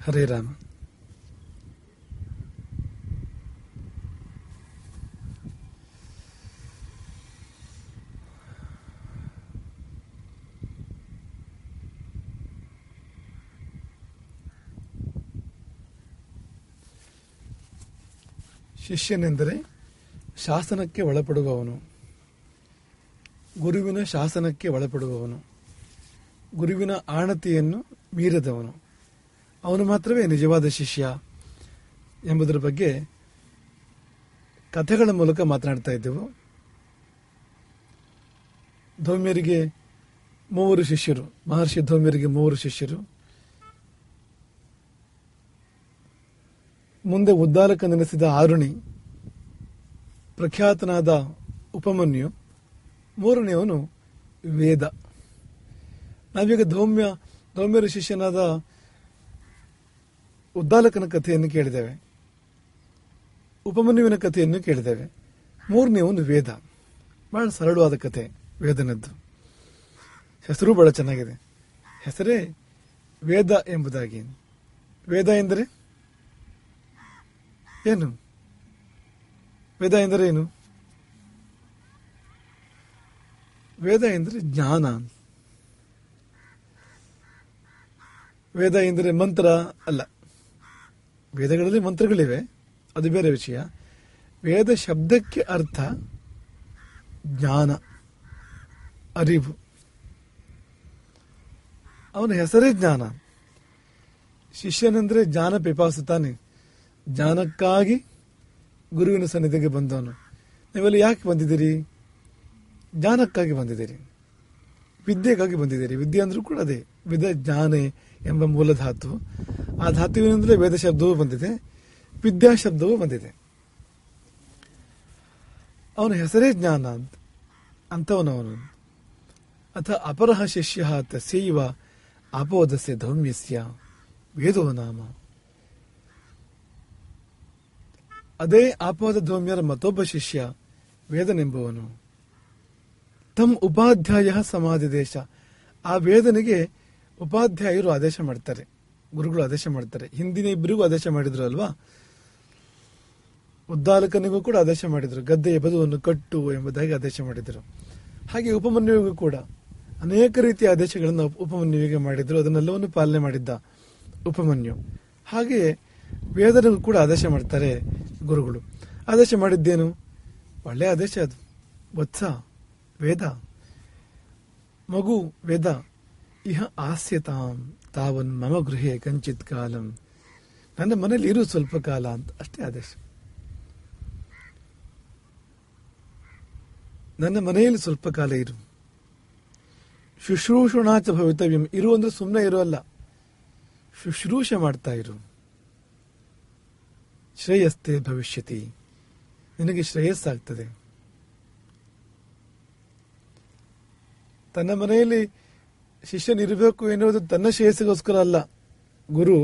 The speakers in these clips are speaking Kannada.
ಹರೇ ರಾಮ. ಶಿಷ್ಯನೆಂದರೆ ಶಾಸನಕ್ಕೆ ಒಳಪಡುವವನು, ಗುರುವಿನ ಶಾಸನಕ್ಕೆ ಒಳಪಡುವವನು, ಗುರುವಿನ ಆಣತಿಯನ್ನು ಮೀರಿದವನು, ಅವನು ಮಾತ್ರವೇ ನಿಜವಾದ ಶಿಷ್ಯ ಎಂಬುದರ ಬಗ್ಗೆ ಕಥೆಗಳ ಮೂಲಕ ಮಾತನಾಡ್ತಾ ಇದ್ದೆವು. ಧೌಮ್ಯರಿಗೆ 3 ಶಿಷ್ಯರು, ಮಹರ್ಷಿ ಧೌಮ್ಯರಿಗೆ 3 ಶಿಷ್ಯರು. ಮುಂದೆ ಉದ್ದಾಲಕ ನೆನೆಸಿದ ಆರುಣಿ, ಪ್ರಖ್ಯಾತನಾದ ಉಪಮನ್ಯು, 3ನೇವನು ವೇದ. ನಾವೀಗ ಧೌಮ್ಯರ ಶಿಷ್ಯನಾದ ಉದ್ದಾಲಕನ ಕಥೆಯನ್ನು ಕೇಳಿದ್ದೇವೆ, ಉಪಮನ್ಯುವಿನ ಕಥೆಯನ್ನು ಕೇಳಿದ್ದೇವೆ. 3ನೇವನು ವೇದ. ಬಹಳ ಸರಳವಾದ ಕಥೆ ವೇದನದ್ದು. ಹೆಸರು ಬಹಳ ಚೆನ್ನಾಗಿದೆ. ಹೆಸರೇ ವೇದ ಎಂಬುದಾಗಿ. ವೇದ ಎಂದರೆ ಏನು? ವೇದ ಎಂದರೆ ಏನು? ವೇದ ಎಂದರೆ ಜ್ಞಾನ. ವೇದ ಎಂದರೆ ಮಂತ್ರ ಅಲ್ಲ. ವೇದಗಳಲ್ಲಿ ಮಂತ್ರಗಳಿವೆ, ಅದು ಬೇರೆ ವಿಷಯ. ವೇದ ಶಬ್ದಕ್ಕೆ ಅರ್ಥ ಜ್ಞಾನ, ಅರಿವು. ಅವನ ಹೆಸರೇ ಜ್ಞಾನ. ಶಿಷ್ಯನೆಂದರೆ ಜ್ಞಾನ ಪಿಪಾಸು ತಾನೆ. ಜ್ಞಾನಕ್ಕಾಗಿ ಗುರುವಿನ ಸನ್ನಿಧಿಗೆ ಬಂದವನು. ನೀವೆಲ್ಲ ಯಾಕೆ ಬಂದಿದ್ದೀರಿ? ಜ್ಞಾನಕ್ಕಾಗಿ ಬಂದಿದ್ದೀರಿ, ವಿದ್ಯೆಗಾಗಿ ಬಂದಿದ್ದೀರಿ. ವಿದ್ಯೆ ಅಂದ್ರೂ ಕೂಡ ಅದೇ ವಿದ ಜ್ಞಾನೆ ಎಂಬ ಮೂಲ ಧಾತು. ಆ ಧಾತುವಿನಿಂದಲೇ ವೇದ ಶಬ್ದವೂ ಬಂದಿದೆ, ವಿದ್ಯಾ ಶಬ್ದವೂ ಬಂದಿದೆ. ಅವನ ಹೆಸರೇ ಜ್ಞಾನ ಅಂತವನವನು. ಅಥ ಅಪರಹ ಶಿಷ್ಯ ತಸ್ಯೈವ ಆಪೋದಸ್ಯ ಧೌಮ್ಯಸ್ಯ ವೇದೋ ನಾಮ. ಅದೇ ಆಪೋದ ಧೌಮ್ಯರ ಮತ್ತೊಬ್ಬ ಶಿಷ್ಯ ವೇದನೆಂಬುವನು. ತಮ್ ಉಪಾಧ್ಯಾಯ ಸಮಾಧಿ ದೇಶ. ಆ ವೇದನಿಗೆ ಉಪಾಧ್ಯಾಯರು ಆದೇಶ ಮಾಡ್ತಾರೆ, ಗುರುಗಳು ಆದೇಶ ಮಾಡ್ತಾರೆ. ಹಿಂದಿನ ಇಬ್ಬರಿಗೂ ಆದೇಶ ಮಾಡಿದ್ರು ಅಲ್ವಾ? ಉದ್ದಾಲಕನಿಗೂ ಕೂಡ ಆದೇಶ ಮಾಡಿದ್ರು, ಗದ್ದೆಯ ಬದುವನ್ನು ಕಟ್ಟು ಎಂಬುದಾಗಿ ಆದೇಶ ಮಾಡಿದರು. ಹಾಗೆ ಉಪಮನ್ಯುವಿಗೂ ಕೂಡ ಅನೇಕ ರೀತಿಯ ಆದೇಶಗಳನ್ನು ಉಪಮನ್ಯುವಿಗೆ ಮಾಡಿದ್ರು. ಅದನ್ನೆಲ್ಲವನ್ನು ಪಾಲನೆ ಮಾಡಿದ್ದ ಉಪಮನ್ಯು. ಹಾಗೆಯೇ ವೇದನಿಗೂ ಕೂಡ ಆದೇಶ ಮಾಡ್ತಾರೆ ಗುರುಗಳು. ಆದೇಶ ಮಾಡಿದ್ದೇನು? ಒಳ್ಳೆಯ ಆದೇಶ ಅದು. ವತ್ಸ ವೇದ, ಮಗು ವೇದ, ಇಹ ಆಸ್ಯತಾಂ ತಾವನ್ ಮಮ ಗೃಹೆ ಕಂಚಿತ್ ಕಾಲಂ. ನನ್ನ ಮನೇಲಿ ಇರು ಸ್ವಲ್ಪ ಕಾಲ ಅಂತ ಅಷ್ಟೇ ಆದೇಶ. ನನ್ನ ಮನೆಯಲ್ಲಿ ಸ್ವಲ್ಪ ಕಾಲ ಇರು. ಶುಶ್ರೂಷಣಾಚ ಭವಿತವ್ಯಂ. ಇರು ಅಂದ್ರೆ ಸುಮ್ಮನೆ ಇರು ಅಲ್ಲ, ಶುಶ್ರೂಷೆ ಮಾಡ್ತಾ ಇರು. ಶ್ರೇಯಸ್ತೆ ಭವಿಷ್ಯತಿ, ನಿನಗೆ ಶ್ರೇಯಸ್ಸಾಗ್ತದೆ. ತನ್ನ ಮನೆಯಲ್ಲಿ ಶಿಷ್ಯನಿರಬೇಕು ಎನ್ನುವುದು ತನ್ನ ಶ್ರೇಯಸ್ಸಿಗೋಸ್ಕರ ಅಲ್ಲ. ಗುರು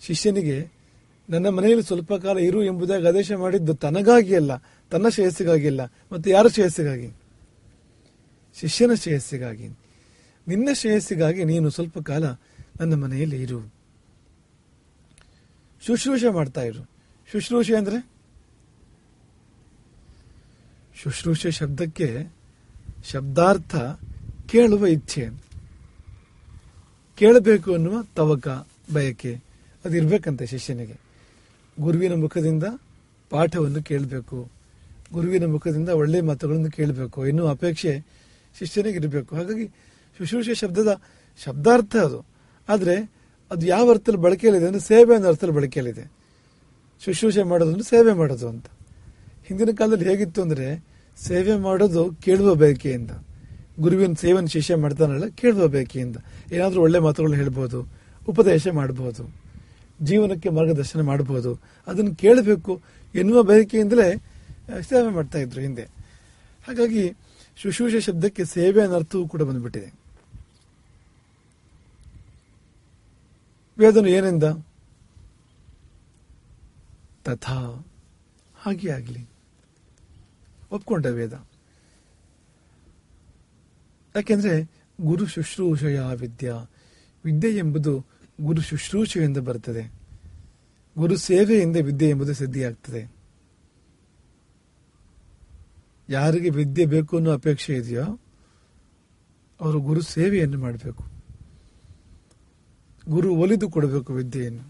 ಶಿಷ್ಯನಿಗೆ ನನ್ನ ಮನೆಯಲ್ಲಿ ಸ್ವಲ್ಪ ಕಾಲ ಇರು ಎಂಬುದಾಗಿ ಆದೇಶ ಮಾಡಿದ್ದು ತನಗಾಗಿ ಅಲ್ಲ, ತನ್ನ ಶ್ರೇಯಸ್ಸಿಗಾಗಿ ಅಲ್ಲ. ಮತ್ತೆ ಯಾರ ಶ್ರೇಯಸ್ಸಿಗಾಗಿ? ಶಿಷ್ಯನ ಶ್ರೇಯಸ್ಸಿಗಾಗಿ. ನಿನ್ನ ಶ್ರೇಯಸ್ಸಿಗಾಗಿ ನೀನು ಸ್ವಲ್ಪ ಕಾಲ ನನ್ನ ಮನೆಯಲ್ಲಿ ಇರು, ಶುಶ್ರೂಷೆ ಮಾಡ್ತಾ ಇರು. ಶುಶ್ರೂಷೆ ಅಂದ್ರೆ, ಶುಶ್ರೂಷೆ ಶಬ್ದಕ್ಕೆ ಶಬ್ದಾರ್ಥ ಕೇಳುವ ಇಚ್ಛೆ, ಕೇಳಬೇಕು ಅನ್ನುವ ತವಕ, ಬಯಕೆ ಅದಿರ್ಬೇಕಂತೆ ಶಿಷ್ಯನಿಗೆ. ಗುರುವಿನ ಮುಖದಿಂದ ಪಾಠವನ್ನು ಕೇಳಬೇಕು, ಗುರುವಿನ ಮುಖದಿಂದ ಒಳ್ಳೆಯ ಮಾತುಗಳನ್ನು ಕೇಳಬೇಕು ಎನ್ನುವ ಅಪೇಕ್ಷೆ ಶಿಷ್ಯನಿಗೆ ಇರಬೇಕು. ಹಾಗಾಗಿ ಶುಶ್ರೂಷೆ ಶಬ್ದದ ಶಬ್ದಾರ್ಥ ಅದು. ಆದರೆ ಅದು ಯಾವ ಅರ್ಥದಲ್ಲಿ ಬಳಕೆಯಲ್ಲಿದೆ ಅಂದರೆ ಸೇವೆ ಅನ್ನೋ ಅರ್ಥದಲ್ಲಿ ಬಳಕೆಯಲ್ಲಿದೆ. ಶುಶ್ರೂಷೆ ಮಾಡೋದು ಅಂದ್ರೆ ಸೇವೆ ಮಾಡೋದು ಅಂತ. ಹಿಂದಿನ ಕಾಲದಲ್ಲಿ ಹೇಗಿತ್ತು ಅಂದರೆ ಸೇವೆ ಮಾಡೋದು ಕೇಳುವ ಬಯಕೆಯಿಂದ. ಗುರುವಿನ ಸೇವೆಯನ್ನು ಶಿಷ್ಯ ಮಾಡ್ತಾನಲ್ಲ ಕೇಳುವ ಬಯಕೆಯಿಂದ. ಏನಾದರೂ ಒಳ್ಳೆ ಮಾತುಗಳನ್ನ ಹೇಳ್ಬೋದು, ಉಪದೇಶ ಮಾಡ್ಬೋದು, ಜೀವನಕ್ಕೆ ಮಾರ್ಗದರ್ಶನ ಮಾಡ್ಬೋದು. ಅದನ್ನು ಕೇಳಬೇಕು ಎನ್ನುವ ಬಯಕೆಯಿಂದಲೇ ಸೇವೆ ಮಾಡ್ತಾ ಇದ್ರು ಹಿಂದೆ. ಹಾಗಾಗಿ ಶುಶ್ರೂಷೆ ಶಬ್ದಕ್ಕೆ ಸೇವೆ ಅನ್ನೋ ಅರ್ಥವೂ ಕೂಡ ಬಂದ್ಬಿಟ್ಟಿದೆ. ವೇದನು ಏನೆಂದ? ತಥಾ, ಹಾಗೆ ಆಗಲಿ, ಒಪ್ಕೊಂಡ ವೇದ. ಯಾಕೆಂದ್ರೆ ಗುರು ಶುಶ್ರೂಷೆಯ ವಿದ್ಯಾ, ವಿದ್ಯೆ ಎಂಬುದು ಗುರು ಶುಶ್ರೂಷೆಯಿಂದ ಬರ್ತದೆ. ಗುರು ಸೇವೆಯಿಂದ ವಿದ್ಯೆ ಎಂಬುದು ಸಿದ್ಧಿಯಾಗ್ತದೆ. ಯಾರಿಗೆ ವಿದ್ಯೆ ಬೇಕು ಅನ್ನೋ ಅಪೇಕ್ಷೆ ಇದೆಯೋ ಅವರು ಗುರು ಸೇವೆಯನ್ನು ಮಾಡಬೇಕು. ಗುರು ಒಲಿದು ಕೊಡಬೇಕು ವಿದ್ಯೆಯನ್ನು.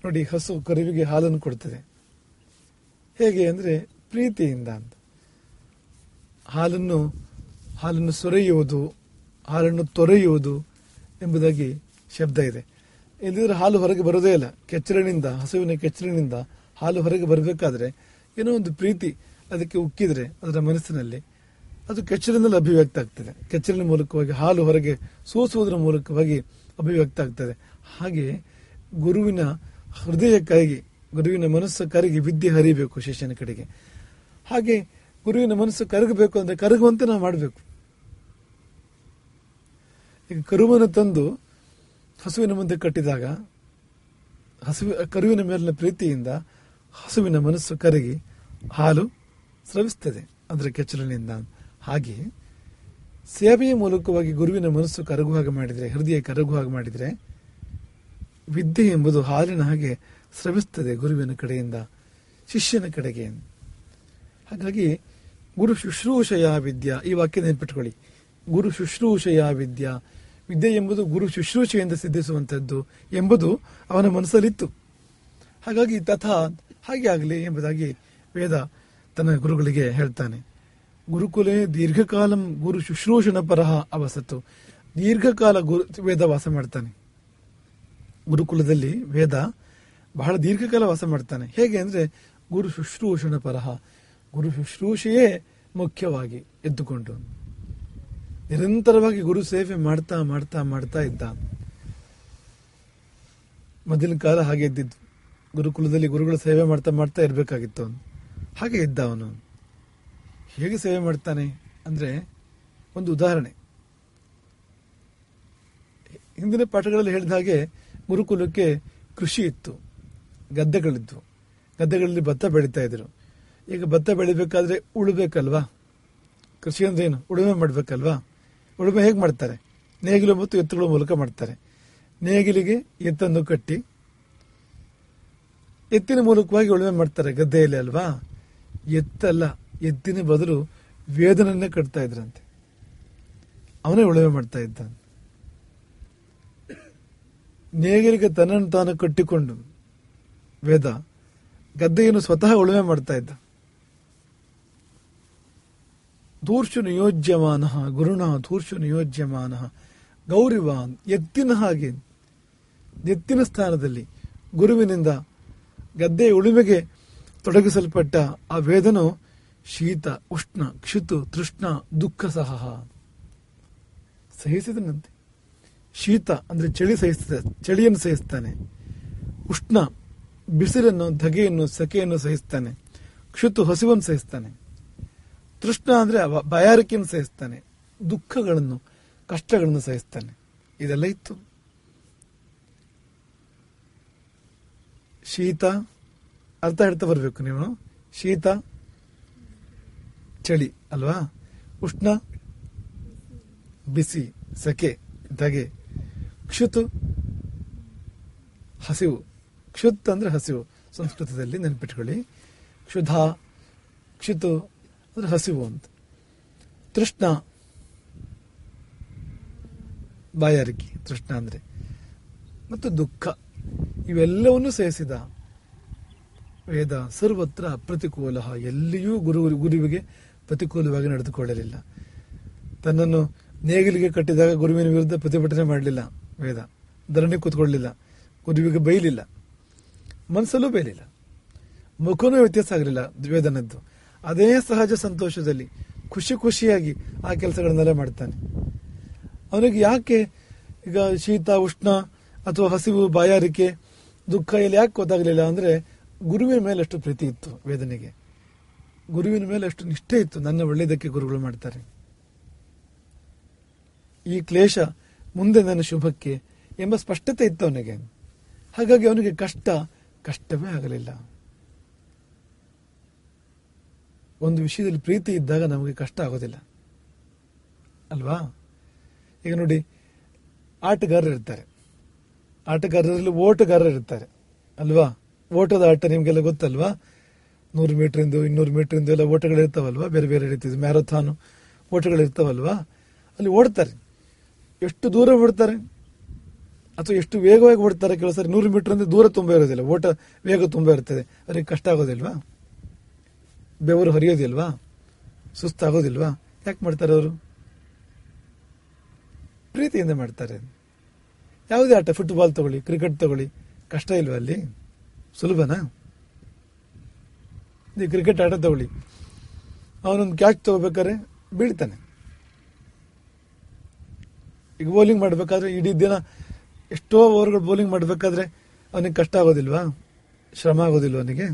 ನೋಡಿ ಹಸು ಕರುವಿಗೆ ಹಾಲನ್ನು ಕೊಡ್ತದೆ. ಹೇಗೆ ಅಂದ್ರೆ ಪ್ರೀತಿಯಿಂದ ಅಂತ. ಹಾಲನ್ನು ಸೊರೆಯುವುದು, ಹಾಲನ್ನು ತೊರೆಯುವುದು ಎಂಬುದಾಗಿ ಶಬ್ದ ಇದೆ. ಇಲ್ಲದಿದ್ರೆ ಹಾಲು ಹೊರಗೆ ಬರೋದೇ ಇಲ್ಲ. ಕೆಚ್ಚಲಿನಿಂದ, ಹಸುವಿನ ಕೆಚ್ಚಲಿನಿಂದ ಹಾಲು ಹೊರಗೆ ಬರಬೇಕಾದ್ರೆ ಏನೋ ಒಂದು ಪ್ರೀತಿ ಅದಕ್ಕೆ ಉಕ್ಕಿದ್ರೆ ಅದರ ಮನಸ್ಸಿನಲ್ಲಿ ಅದು ಕೆಚ್ಚಲಿನಲ್ಲಿ ಅಭಿವ್ಯಕ್ತ ಆಗ್ತದೆ. ಕೆಚ್ಚಲಿನ ಮೂಲಕವಾಗಿ ಹಾಲು ಹೊರಗೆ ಸೂಸುವುದರ ಮೂಲಕವಾಗಿ ಅಭಿವ್ಯಕ್ತ ಆಗ್ತದೆ. ಹಾಗೆ ಗುರುವಿನ ಹೃದಯ ಕರಗಿ, ಗುರುವಿನ ಮನಸ್ಸು ಕರಗಿ ವಿದ್ಯೆ ಹರಿಬೇಕು ಶಿಷ್ಯನ ಕಡೆಗೆ. ಹಾಗೆ ಗುರುವಿನ ಮನಸ್ಸು ಕರಗಬೇಕು ಅಂದ್ರೆ ಕರಗುವಂತೆ ನಾವು ಮಾಡಬೇಕು. ಈಗ ಕರುವನ್ನು ತಂದು ಹಸುವಿನ ಮುಂದೆ ಕಟ್ಟಿದಾಗ ಕರುವಿನ ಮೇಲಿನ ಪ್ರೀತಿಯಿಂದ ಹಸುವಿನ ಮನಸ್ಸು ಕರಗಿ ಹಾಲು ಸ್ರವಿಸ್ತದೆ ಅದರ ಕೆಚ್ಚಲಿನಿಂದ. ಹಾಗೆ ಸೇವೆಯ ಮೂಲಕವಾಗಿ ಗುರುವಿನ ಮನಸ್ಸು ಕರಗುವ ಹಾಗೆ ಮಾಡಿದರೆ, ಹೃದಯ ಕರಗುವ ಹಾಗೆ ಮಾಡಿದರೆ ವಿದ್ಯೆ ಎಂಬುದು ಹಾಲಿನ ಹಾಗೆ ಸ್ರವಿಸ್ತದೆ ಗುರುವಿನ ಕಡೆಯಿಂದ ಶಿಷ್ಯನ ಕಡೆಗೆ. ಹಾಗಾಗಿ ಗುರು ಶುಶ್ರೂಷೆಯ ವಿದ್ಯಾ, ಈ ವಾಕ್ಯ ನೆನಪಿಟ್ಕೊಳ್ಳಿ. ಗುರು ಶುಶ್ರೂಷೆಯ ವಿದ್ಯಾ, ವಿದ್ಯೆ ಎಂಬುದು ಗುರು ಶುಶ್ರೂಷೆಯಿಂದ ಸಿದ್ಧಿಸುವಂಥದ್ದು ಎಂಬುದು ಅವನ ಮನಸ್ಸಲ್ಲಿತ್ತು. ಹಾಗಾಗಿ ತಥಾ ಹಾಗೆ ಆಗಲಿ ಎಂಬುದಾಗಿ ವೇದ ತನ್ನ ಗುರುಗಳಿಗೆ ಹೇಳ್ತಾನೆ. ಗುರುಕುಲೇ ದೀರ್ಘಕಾಲಂ ಗುರು ಶುಶ್ರೂಷಣ ಪರಹ ಅವಸತ್ತು. ದೀರ್ಘಕಾಲ ವೇದ ವಾಸ ಮಾಡ್ತಾನೆ. ಗುರುಕುಲದಲ್ಲಿ ವೇದ ಬಹಳ ದೀರ್ಘಕಾಲ ವಾಸ ಮಾಡ್ತಾನೆ. ಹೇಗೆ ಅಂದ್ರೆ ಗುರು ಶುಶ್ರೂಷಣ ಪರಹ, ಗುರು ಶುಶ್ರೂಷೆಯೇ ಮುಖ್ಯವಾಗಿ ಎದ್ದುಕೊಂಡು ನಿರಂತರವಾಗಿ ಗುರು ಸೇವೆ ಮಾಡ್ತಾ ಮಾಡ್ತಾ ಮಾಡ್ತಾ ಇದ್ದ. ಮೊದಲಿನ ಕಾಲ ಹಾಗೆ ಇದ್ದಿದ್ದು. ಗುರುಕುಲದಲ್ಲಿ ಗುರುಗಳ ಸೇವೆ ಮಾಡ್ತಾ ಮಾಡ್ತಾ ಇರಬೇಕಾಗಿತ್ತು ಅವನು. ಹಾಗೆ ಇದ್ದ ಅವನು. ಹೇಗೆ ಸೇವೆ ಮಾಡ್ತಾನೆ ಅಂದ್ರೆ ಒಂದು ಉದಾಹರಣೆ. ಹಿಂದಿನ ಪಾಠಗಳಲ್ಲಿ ಹೇಳಿದ ಹಾಗೆ ಗುರುಕುಲಕ್ಕೆ ಕೃಷಿ ಇತ್ತು, ಗದ್ದೆಗಳಿದ್ವು. ಗದ್ದೆಗಳಲ್ಲಿ ಭತ್ತ ಬೆಳೀತಾ ಇದ್ರು. ಈಗ ಭತ್ತ ಬೆಳಿಬೇಕಾದ್ರೆ ಉಳ್ಬೇಕಲ್ವಾ? ಕೃಷಿ ಅಂದ್ರೆ ಏನು? ಉಳುಮೆ ಮಾಡ್ಬೇಕಲ್ವಾ? ಉಳುಮೆ ಹೇಗೆ ಮಾಡ್ತಾರೆ? ನೇಗಿಲು ಮತ್ತು ಎತ್ತುಗಳ ಮೂಲಕ ಮಾಡ್ತಾರೆ. ನೇಗಿಲಿಗೆ ಎತ್ತನ್ನು ಕಟ್ಟಿ ಎತ್ತಿನ ಮೂಲಕವಾಗಿ ಉಳುಮೆ ಮಾಡ್ತಾರೆ ಗದ್ದೆಯಲ್ಲಿ ಅಲ್ವಾ? ಎತ್ತಲ್ಲ, ಎತ್ತಿನ ಬದಲು ವೇದನನ್ನೇ ಕಟ್ತಾ ಇದ್ರಂತೆ. ಅವನೇ ಉಳುಮೆ ಮಾಡ್ತಾ ಇದ್ದ. ನೇಗಿಲಿಗೆ ತನ್ನನ್ನು ತಾನು ಕಟ್ಟಿಕೊಂಡು ವೇದ ಗದ್ದೆಯನ್ನು ಸ್ವತಃ ಉಳುಮೆ ಮಾಡ್ತಾ ಇದ್ದ. ಧೂರ್ಷು ನಿಯೋಜ್ಯಮಾನ ಗುರುಣ ಧೂರ್ಷು ನಿಯೋಜ್ಯಮಾನ ಗೌರಿವಾನ್, ಎತ್ತಿನ ಹಾಗೆ ಎತ್ತಿನ ಸ್ಥಾನದಲ್ಲಿ ಗುರುವಿನಿಂದ ಗದ್ದೆಯ ಉಳುಮೆಗೆ ತೊಡಗಿಸಲ್ಪಟ್ಟ ಆ ವೇದನು ಶೀತ ಉಷ್ಣ ಕ್ಷಿತು ತೃಷ್ಣ ದುಃಖ ಸಹ ಸಹಿಸಿದನಂತೆ. ಶೀತ ಅಂದ್ರೆ ಚಳಿಯನ್ನು ಸಹಿಸ್ತಾನೆ. ಉಷ್ಣ ಬಿಸಿಲನ್ನು, ಧಗೆಯನ್ನು, ಸೆಕೆಯನ್ನು ಸಹಿಸ್ತಾನೆ. ಕ್ಷಿತು ಹಸಿವನ್ನು ಸಹಿಸ್ತಾನೆ. ತೃಷ್ಣ ಅಂದ್ರೆ ಬಾಯಾರಿಕೆಯನ್ನು ಸಹಿಸ್ತಾನೆ. ದುಃಖಗಳನ್ನು, ಕಷ್ಟಗಳನ್ನು ಸಹಿಸ್ತಾನೆ. ಇದೆಲ್ಲ ಇತ್ತು. ಶೀತ ಅರ್ಥ ಹೇಳ್ತಾ ಬರ್ಬೇಕು ನೀವು. ಶೀತ ಚಳಿ ಅಲ್ವಾ? ಉಷ್ಣ ಬಿಸಿ, ಸೆಕೆ, ಧಗೆ. ಕ್ಷುತ್ ಹಸಿವು. ಕ್ಷುತ್ ಅಂದ್ರೆ ಹಸಿವು. ಸಂಸ್ಕೃತದಲ್ಲಿ ನೆನಪಿಟ್ಕೊಳ್ಳಿ. ಕ್ಷುತು ಅಂದ್ರೆ ಹಸಿವು ಅಂತ. ತೃಷ್ಣ ಬಾಯಾರಿಕೆ, ತೃಷ್ಣ ಅಂದ್ರೆ. ಮತ್ತು ದುಃಖ, ಇವೆಲ್ಲವನ್ನೂ ಸಹಿಸಿದ ವೇದ. ಸರ್ವತ್ರ ಪ್ರತಿಕೂಲ, ಎಲ್ಲಿಯೂ ಗುರುವಿಗೆ ಪ್ರತಿಕೂಲವಾಗಿ ನಡೆದುಕೊಳ್ಳಲಿಲ್ಲ. ತನ್ನನ್ನು ನೇಗಿಲಿಗೆ ಕಟ್ಟಿದಾಗ ಗುರುವಿನ ವಿರುದ್ಧ ಪ್ರತಿಭಟನೆ ಮಾಡಲಿಲ್ಲ ವೇದ. ಧರಣಿ ಕೂತ್ಕೊಳ್ಳಲಿಲ್ಲ. ಗುರುವಿಗೆ ಬೈಲಿಲ್ಲ, ಮನಸ್ಸಲ್ಲೂ ಬೈಲಿಲ್ಲ, ಮುಖನೂ ವ್ಯತ್ಯಾಸ ಆಗಲಿಲ್ಲ ವೇದನದ್ದು. ಅದೇ ಸಹಜ ಸಂತೋಷದಲ್ಲಿ ಖುಷಿಯಾಗಿ ಆ ಕೆಲಸಗಳನ್ನೆಲ್ಲ ಮಾಡ್ತಾನೆ. ಅವನಿಗೆ ಯಾಕೆ ಈಗ ಶೀತ ಉಷ್ಣ ಅಥವಾ ಹಸಿವು ಬಾಯಾರಿಕೆ ದುಃಖ ಇಲ್ಲಿ ಯಾಕೆ ಗೊತ್ತಾಗಲಿಲ್ಲ ಅಂದ್ರೆ ಗುರುವಿನ ಮೇಲೆ ಅಷ್ಟು ಪ್ರೀತಿ ಇತ್ತು ವೇದನೆಗೆ. ಗುರುವಿನ ಮೇಲೆ ಅಷ್ಟು ನಿಷ್ಠೆ ಇತ್ತು. ನನ್ನ ಒಳ್ಳೆಯದಕ್ಕೆ ಗುರುಗಳು ಮಾಡ್ತಾರೆ, ಈ ಕ್ಲೇಶ ಮುಂದೆ ನನ್ನ ಶುಭಕ್ಕೆ ಎಂಬ ಸ್ಪಷ್ಟತೆ ಇತ್ತು ಅವನಿಗೆ. ಹಾಗಾಗಿ ಅವನಿಗೆ ಕಷ್ಟವೇ ಆಗಲಿಲ್ಲ. ಒಂದು ವಿಷಯದಲ್ಲಿ ಪ್ರೀತಿ ಇದ್ದಾಗ ನಮಗೆ ಕಷ್ಟ ಆಗೋದಿಲ್ಲ ಅಲ್ವಾ? ಈಗ ನೋಡಿ, ಆಟಗಾರರು ಇರ್ತಾರೆ. ಆಟಗಾರರಲ್ಲಿ ಓಟಗಾರರು ಇರ್ತಾರೆ ಅಲ್ವಾ. ಓಟದ ಆಟ ನಿಮ್ಗೆಲ್ಲ ಗೊತ್ತಲ್ವಾ. 100 ಮೀಟರ್ 200 ಮೀಟರ್ ಎಲ್ಲ ಓಟಗಳಿರ್ತಾವಲ್ವಾ. ಬೇರೆ ಬೇರೆ ರೀತಿಯ ಮ್ಯಾರಥಾನ್ ಓಟಗಳಿರ್ತಾವಲ್ವಾ. ಅಲ್ಲಿ ಓಡ್ತಾರೆ. ಎಷ್ಟು ದೂರ ಓಡ್ತಾರೆ ಅಥವಾ ಎಷ್ಟು ವೇಗವಾಗಿ ಓಡ್ತಾರೆ. ಕೆಲವು ಸರಿ 100 ಮೀಟರ್ ದೂರ ತುಂಬ ಇರೋದಿಲ್ಲ, ಓಟ ವೇಗ ತುಂಬ ಇರ್ತದೆ. ಅವ್ರಿಗೆ ಕಷ್ಟ ಆಗೋದಿಲ್ವಾ? ಬೆವರು ಹರಿಯೋದಿಲ್ವಾ? ಸುಸ್ತಾಗೋದಿಲ್ವಾ? ಯಾಕೆ ಮಾಡ್ತಾರೆ ಅವರು? ಪ್ರೀತಿಯಿಂದ ಮಾಡ್ತಾರೆ. ಯಾವುದೇ ಆಟ, ಫುಟ್ಬಾಲ್ ತಗೊಳ್ಳಿ, ಕ್ರಿಕೆಟ್ ತಗೊಳ್ಳಿ, ಕಷ್ಟ ಇಲ್ವಾ ಅಲ್ಲಿ? ಸುಲಭನಾ? ನೀವು ಕ್ರಿಕೆಟ್ ಆಟ ತಗೊಳ್ಳಿ, ಅವನೊಂದು ಕ್ಯಾಚ್ ತಗೋಬೇಕಾದ್ರೆ ಬೀಳ್ತಾನೆ. ಈಗ ಬೌಲಿಂಗ್ ಮಾಡಬೇಕಾದ್ರೆ ಇಡೀ ದಿನ ಎಷ್ಟೋ ಓವರ್ಗಳು ಬೌಲಿಂಗ್ ಮಾಡಬೇಕಾದ್ರೆ ಅವನಿಗೆ ಕಷ್ಟ ಆಗೋದಿಲ್ವಾ? ಶ್ರಮ ಆಗೋದಿಲ್ವ ಅವನಿಗೆ?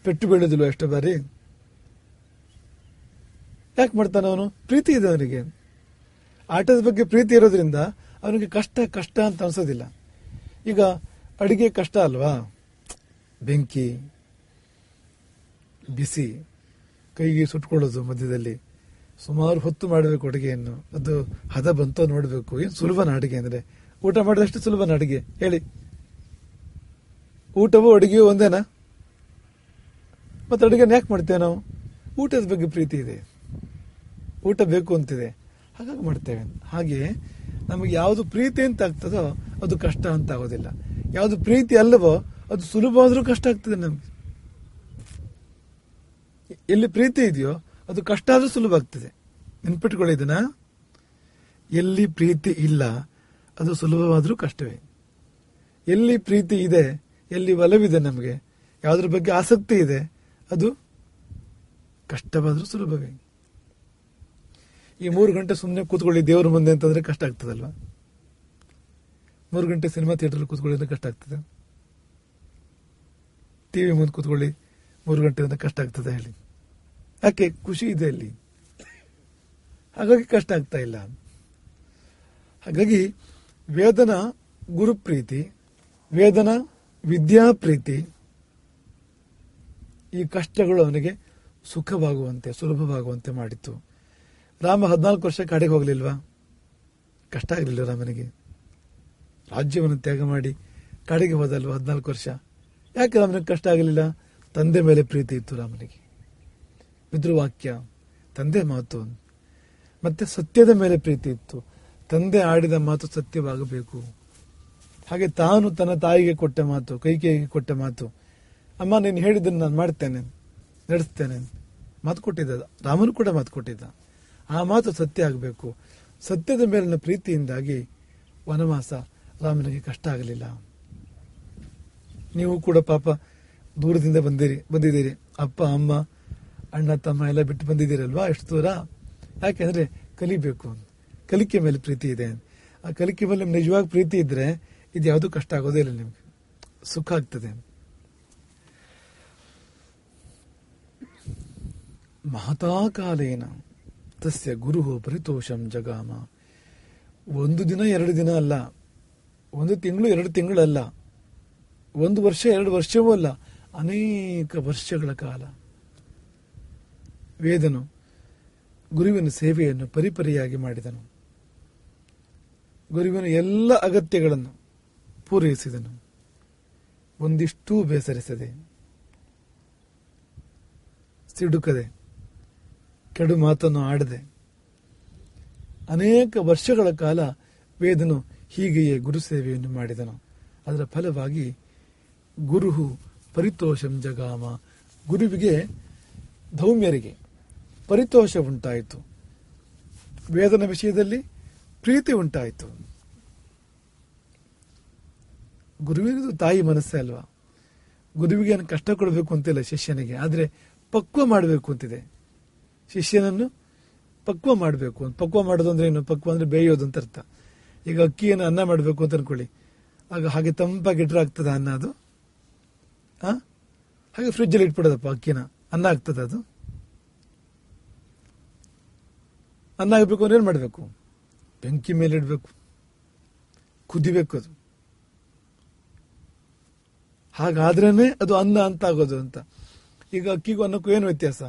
ಪೆಟ್ಟು ಬೀಳೋದಿಲ್ವ ಎಷ್ಟೋ ಬಾರಿ? ಯಾಕೆ ಮಾಡ್ತಾನೆ ಅವನು? ಪ್ರೀತಿ ಇದೆ ಅವನಿಗೆ. ಆಟದ ಬಗ್ಗೆ ಪ್ರೀತಿ ಇರೋದ್ರಿಂದ ಅವನಿಗೆ ಕಷ್ಟ ಕಷ್ಟ ಅಂತ ಅನ್ಸೋದಿಲ್ಲ. ಈಗ ಅಡಿಗೆ ಕಷ್ಟ ಅಲ್ವಾ? ಬೆಂಕಿ, ಬಿಸಿ, ಕೈಗೆ ಸುಟ್ಕೊಳ್ಳೋದು, ಮಧ್ಯದಲ್ಲಿ ಸುಮಾರು ಹೊತ್ತು ಮಾಡಬೇಕು ಅಡುಗೆಯನ್ನು. ಅದು ಹದ ಬಂತೋ ನೋಡಬೇಕು. ಏನು ಸುಲಭನ ಅಡುಗೆ ಅಂದರೆ? ಊಟ ಮಾಡಿದಷ್ಟು ಸುಲಭನ ಅಡುಗೆ ಹೇಳಿ? ಊಟವೂ ಅಡುಗೆಯೂ ಒಂದೇನಾ? ಮತ್ತೆ ಅಡುಗೆನ ಯಾಕೆ ಮಾಡ್ತೇವೆ ನಾವು? ಊಟದ ಬಗ್ಗೆ ಪ್ರೀತಿ ಇದೆ, ಊಟ ಬೇಕು ಅಂತಿದೆ, ಹಾಗಾಗಿ ಮಾಡ್ತೇವೆ. ಹಾಗೆ ನಮಗೆ ಯಾವುದು ಪ್ರೀತಿ ಅಂತ ಆಗ್ತದೋ ಅದು ಕಷ್ಟ ಅಂತ ಆಗೋದಿಲ್ಲ. ಯಾವುದು ಪ್ರೀತಿ ಅಲ್ಲವೋ ಅದು ಸುಲಭ ಆದ್ರೂ ಕಷ್ಟ ಆಗ್ತದೆ ನಮ್ಗೆ. ಎಲ್ಲಿ ಪ್ರೀತಿ ಇದೆಯೋ ಅದು ಕಷ್ಟ ಆದ್ರೂ ಸುಲಭ ಆಗ್ತದೆ. ನೆನ್ಪಿಟ್ಕೊಳ್ಳಿ ಇದನ್ನ. ಎಲ್ಲಿ ಪ್ರೀತಿ ಇಲ್ಲ ಅದು ಸುಲಭವಾದ್ರೂ ಕಷ್ಟವೇ. ಎಲ್ಲಿ ಪ್ರೀತಿ ಇದೆ, ಎಲ್ಲಿ ಒಲವಿದೆ, ನಮಗೆ ಯಾವುದ್ರ ಬಗ್ಗೆ ಆಸಕ್ತಿ ಇದೆ, ಅದು ಕಷ್ಟವಾದ್ರೂ ಸುಲಭವೇ. ಈ 3 ಗಂಟೆ ಸುಮ್ಮನೆ ಕೂತ್ಕೊಳ್ಳಿ ದೇವ್ರ ಮುಂದೆ ಅಂತಂದ್ರೆ ಕಷ್ಟ ಆಗ್ತದಲ್ವಾ? 3 ಗಂಟೆ ಸಿನಿಮಾ ಥಿಯೇಟರ್ ಕೂತ್ಕೊಳ್ಳಿ ಅಂದ್ರೆ ಕಷ್ಟ ಆಗ್ತದೆ. ಟಿವಿ ಮುಂದೆ ಕೂತ್ಕೊಳ್ಳಿ 3 ಗಂಟೆ ಅಂದ್ರೆ ಕಷ್ಟ ಆಗ್ತದೆ ಹೇಳಿ? ಯಾಕೆ? ಖುಷಿ ಇದೆ ಅಲ್ಲಿ, ಹಾಗಾಗಿ ಕಷ್ಟ ಆಗ್ತಾ ಇಲ್ಲ. ಹಾಗಾಗಿ ವೇದನ ಗುರುಪ್ರೀತಿ, ವೇದನ ವಿದ್ಯಾಪ್ರೀತಿ, ಈ ಕಷ್ಟಗಳು ಅವನಿಗೆ ಸುಖವಾಗುವಂತೆ, ಸುಲಭವಾಗುವಂತೆ ಮಾಡಿತ್ತು. ರಾಮ 14 ವರ್ಷ ಕಾಡಿಗೆ ಹೋಗ್ಲಿಲ್ವಾ? ಕಷ್ಟ ಆಗಲಿಲ್ಲ ರಾಮನಿಗೆ? ರಾಜ್ಯವನ್ನು ತ್ಯಾಗ ಮಾಡಿ ಕಾಡಿಗೆ ಹೋದಲ್ವಾ 14 ವರ್ಷ? ಯಾಕೆ ರಾಮನಿಗೆ ಕಷ್ಟ ಆಗಲಿಲ್ಲ? ತಂದೆ ಮೇಲೆ ಪ್ರೀತಿ ಇತ್ತು ರಾಮನಿಗೆ. ಪಿತೃವಾಕ್ಯ, ತಂದೆ ಮಾತು, ಮತ್ತೆ ಸತ್ಯದ ಮೇಲೆ ಪ್ರೀತಿ ಇತ್ತು. ತಂದೆ ಆಡಿದ ಮಾತು ಸತ್ಯವಾಗಬೇಕು. ಹಾಗೆ ತಾನು ತನ್ನ ತಾಯಿಗೆ ಕೊಟ್ಟ ಮಾತು, ಕೈಕೇಯಿಗೆ ಕೊಟ್ಟ ಮಾತು, ಅಮ್ಮ ನೀನು ಹೇಳಿದ್ದನ್ನು ನಾನು ಮಾಡ್ತೇನೆ, ನಡೆಸ್ತೇನೆ, ಮಾತು ಕೊಟ್ಟಿದ್ದ. ರಾಮನು ಕೂಡ ಮಾತು ಕೊಟ್ಟಿದ್ದ. ಆ ಮಾತು ಸತ್ಯ ಆಗಬೇಕು. ಸತ್ಯದ ಮೇಲಿನ ಪ್ರೀತಿಯಿಂದಾಗಿ ವನವಾಸ ರಾಮನಿಗೆ ಕಷ್ಟ ಆಗಲಿಲ್ಲ. ನೀವು ಕೂಡ ಪಾಪ ದೂರದಿಂದ ಬಂದಿದ್ದೀರಿ. ಅಪ್ಪ ಅಮ್ಮ ಅಣ್ಣ ತಮ್ಮ ಎಲ್ಲ ಬಿಟ್ಟು ಬಂದಿದ್ದೀರಲ್ವಾ ಎಷ್ಟು ದೂರ? ಯಾಕೆಂದ್ರೆ ಕಲಿಬೇಕು, ಕಲಿಕೆ ಮೇಲೆ ಪ್ರೀತಿ ಇದೆ. ಆ ಕಲಿಕೆ ಮೇಲೆ ನಿಜವಾಗಿ ಪ್ರೀತಿ ಇದ್ರೆ ಇದು ಯಾವುದು ಕಷ್ಟ ಆಗೋದೇ ಇಲ್ಲ, ನಿಮ್ಗೆ ಸುಖ ಆಗ್ತದೆ. ಮಹತಾ ಕಾಲೇನ ತಸ್ಯ ಗುರು ಪರಿತೋಷಂ ಜಗಾಮ. 1 ದಿನ 2 ದಿನ ಅಲ್ಲ, 1 ತಿಂಗಳು 2 ತಿಂಗಳಲ್ಲ, 1 ವರ್ಷ 2 ವರ್ಷವೂ ಅಲ್ಲ, ಅನೇಕ ವರ್ಷಗಳ ಕಾಲ ವೇದನು ಗುರುವಿನ ಸೇವೆಯನ್ನು ಪರಿಪರಿಯಾಗಿ ಮಾಡಿದನು. ಗುರುವಿನ ಎಲ್ಲ ಅಗತ್ಯಗಳನ್ನು ಪೂರೈಸಿದನು. ಒಂದಿಷ್ಟೂ ಬೇಸರಿಸದೆ, ಸಿಡುಕದೆ, ಕೆಡು ಮಾತನ್ನು ಆಡದೆ ಅನೇಕ ವರ್ಷಗಳ ಕಾಲ ವೇದನು ಹೀಗೆಯೇ ಗುರು ಸೇವೆಯನ್ನು ಮಾಡಿದನು. ಅದರ ಫಲವಾಗಿ ಗುರುಹು ಪರಿತೋಷಂ ಜಗಾಮ. ಗುರುವಿಗೆ, ಧೌಮ್ಯರಿಗೆ ಪರಿತೋಷ ಉಂಟಾಯಿತು. ವೇದನ ವಿಷಯದಲ್ಲಿ ಪ್ರೀತಿ ಉಂಟಾಯಿತು. ಗುರುವಿನದು ತಾಯಿ ಮನಸ್ಸೇ ಅಲ್ವಾ? ಗುರುವಿಗೆ ಏನು ಕಷ್ಟ ಕೊಡಬೇಕು ಅಂತಿಲ್ಲ ಶಿಷ್ಯನಿಗೆ, ಆದರೆ ಪಕ್ವ ಮಾಡಬೇಕು ಅಂತಿದೆ. ಶಿಷ್ಯನನ್ನು ಪಕ್ವ ಮಾಡಬೇಕು. ಪಕ್ವ ಮಾಡೋದು ಅಂದ್ರೆ ಏನು? ಪಕ್ವ ಅಂದ್ರೆ ಬೇಯೋದು ಅಂತ ಅರ್ಥ. ಈಗ ಅಕ್ಕಿಯನ್ನು ಅನ್ನ ಮಾಡಬೇಕು ಅಂತ ಅನ್ಕೊಳ್ಳಿ, ಆಗ ಹಾಗೆ ತಂಪಾಗಿಟ್ರೆ ಆಗ್ತದ ಅನ್ನ? ಅದು ಹಾಗೆ ಫ್ರಿಜ್ಜಲ್ಲಿ ಇಟ್ಬಿಡೋದಪ್ಪ ಅಕ್ಕಿನ, ಅನ್ನ ಆಗ್ತದ ಅದು? ಅನ್ನ ಆಗಬೇಕು ಅಂದ್ರೆ ಏನು ಮಾಡಬೇಕು? ಬೆಂಕಿ ಮೇಲೆ ಇಡಬೇಕು, ಕುದಿಬೇಕು ಅದು. ಹಾಗಾದ್ರೇನೆ ಅದು ಅನ್ನ ಅಂತ ಆಗೋದು ಅಂತ. ಈಗ ಅಕ್ಕಿಗೂ ಅನ್ನಕ್ಕೂ ಏನು ವ್ಯತ್ಯಾಸ?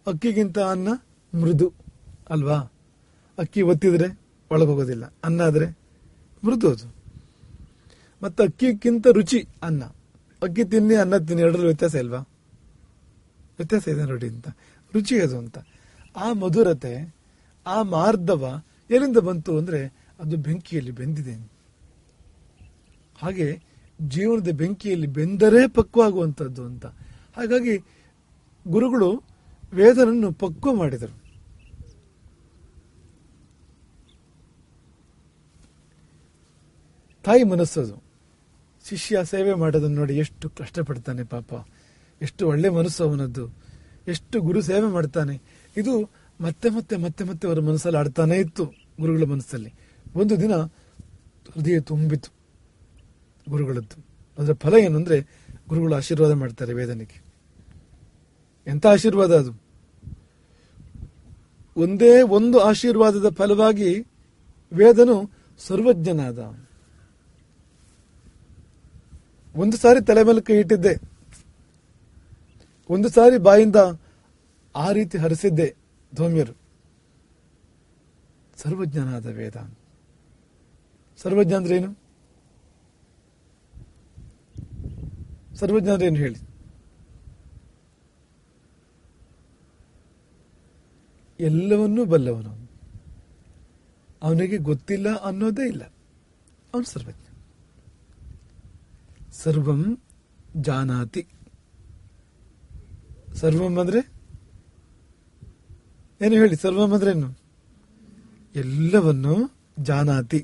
ಅಕ್ಕಿಗಿಂತ ಅನ್ನ ಮೃದು ಅಲ್ವಾ? ಅಕ್ಕಿ ಒತ್ತಿದ್ರೆ ಒಳಗೋಗೋದಿಲ್ಲ, ಅನ್ನ ಆದ್ರೆ ಮೃದು ಅದು. ಮತ್ತು ಅಕ್ಕಿಗಿಂತ ರುಚಿ ಅನ್ನ. ಅಕ್ಕಿ ತಿನ್ನಿ ಅನ್ನ ತಿನ್ನಿ ಎರಡರಲ್ಲಿ ವ್ಯತ್ಯಾಸ ಇಲ್ವಾ? ವ್ಯತ್ಯಾಸ ಇದೆ ನೋಡಿ ಅಂತ. ರುಚಿ ಅದು ಅಂತ. ಆ ಮಧುರತೆ, ಆ ಮಾರ್ಧವ ಎಲ್ಲಿಂದ ಬಂತು ಅಂದ್ರೆ ಅದು ಬೆಂಕಿಯಲ್ಲಿ ಬೆಂದಿದೆ. ಹಾಗೆ ಜೀವನದ ಬೆಂಕಿಯಲ್ಲಿ ಬೆಂದರೆ ಪಕ್ವ ಆಗುವಂಥದ್ದು ಅಂತ. ಹಾಗಾಗಿ ಗುರುಗಳು ವೇದನನ್ನು ಪಕ್ವ ಮಾಡಿದರು. ತಾಯಿ ಮನಸ್ಸದು. ಶಿಷ್ಯ ಸೇವೆ ಮಾಡೋದನ್ನು ನೋಡಿ ಎಷ್ಟು ಕಷ್ಟಪಡ್ತಾನೆ ಪಾಪ, ಎಷ್ಟು ಒಳ್ಳೆ ಮನಸ್ಸು ಅವನದ್ದು, ಎಷ್ಟು ಗುರು ಸೇವೆ ಮಾಡ್ತಾನೆ. ಇದು ಮತ್ತೆ ಮತ್ತೆ ಮತ್ತೆ ಮತ್ತೆ ಅವರ ಮನಸ್ಸಲ್ಲಿ ಆಡ್ತಾನೇ ಇತ್ತು. ಗುರುಗಳ ಮನಸ್ಸಲ್ಲಿ ಒಂದು ದಿನ ಹೃದಯ ತುಂಬಿತು ಗುರುಗಳದ್ದು. ಅದರ ಫಲ ಏನಂದ್ರೆ ಗುರುಗಳು ಆಶೀರ್ವಾದ ಮಾಡ್ತಾರೆ ವೇದನಿಗೆ. ಎಂಥ ಆಶೀರ್ವಾದ ಅದು! ಒಂದೇ ಒಂದು ಆಶೀರ್ವಾದದ ಫಲವಾಗಿ ವೇದನು ಸರ್ವಜ್ಞನಾದ. ಒಂದು ಸಾರಿ ತಲೆ ಮೇಲೆ ಕೈ ಇಟ್ಟಿದ್ದೆ, ಒಂದು ಸಾರಿ ಬಾಯಿಂದ ಆ ರೀತಿ ಹರಿಸಿದ್ದೆ ಧೌಮ್ಯರು. ಸರ್ವಜ್ಞನಾದ ವೇದ. ಸರ್ವಜ್ಞ ಅಂದ್ರೆ ಏನು? ಸರ್ವಜ್ಞ ಅಂದ್ರೆ ಏನು ಹೇಳಿ? ಎಲ್ಲವನ್ನೂ ಬಲ್ಲವನು. ಅವನಿಗೆ ಗೊತ್ತಿಲ್ಲ ಅನ್ನೋದೇ ಇಲ್ಲ, ಅವನು ಸರ್ವಜ್ಞ. ಸರ್ವಂ ಜಾನಾತಿ. ಸರ್ವಂ ಅಂದ್ರೆ ಏನು ಹೇಳಿ? ಸರ್ವಂ ಅಂದ್ರೆ ಏನು? ಎಲ್ಲವನ್ನು ಜಾನಾತಿ,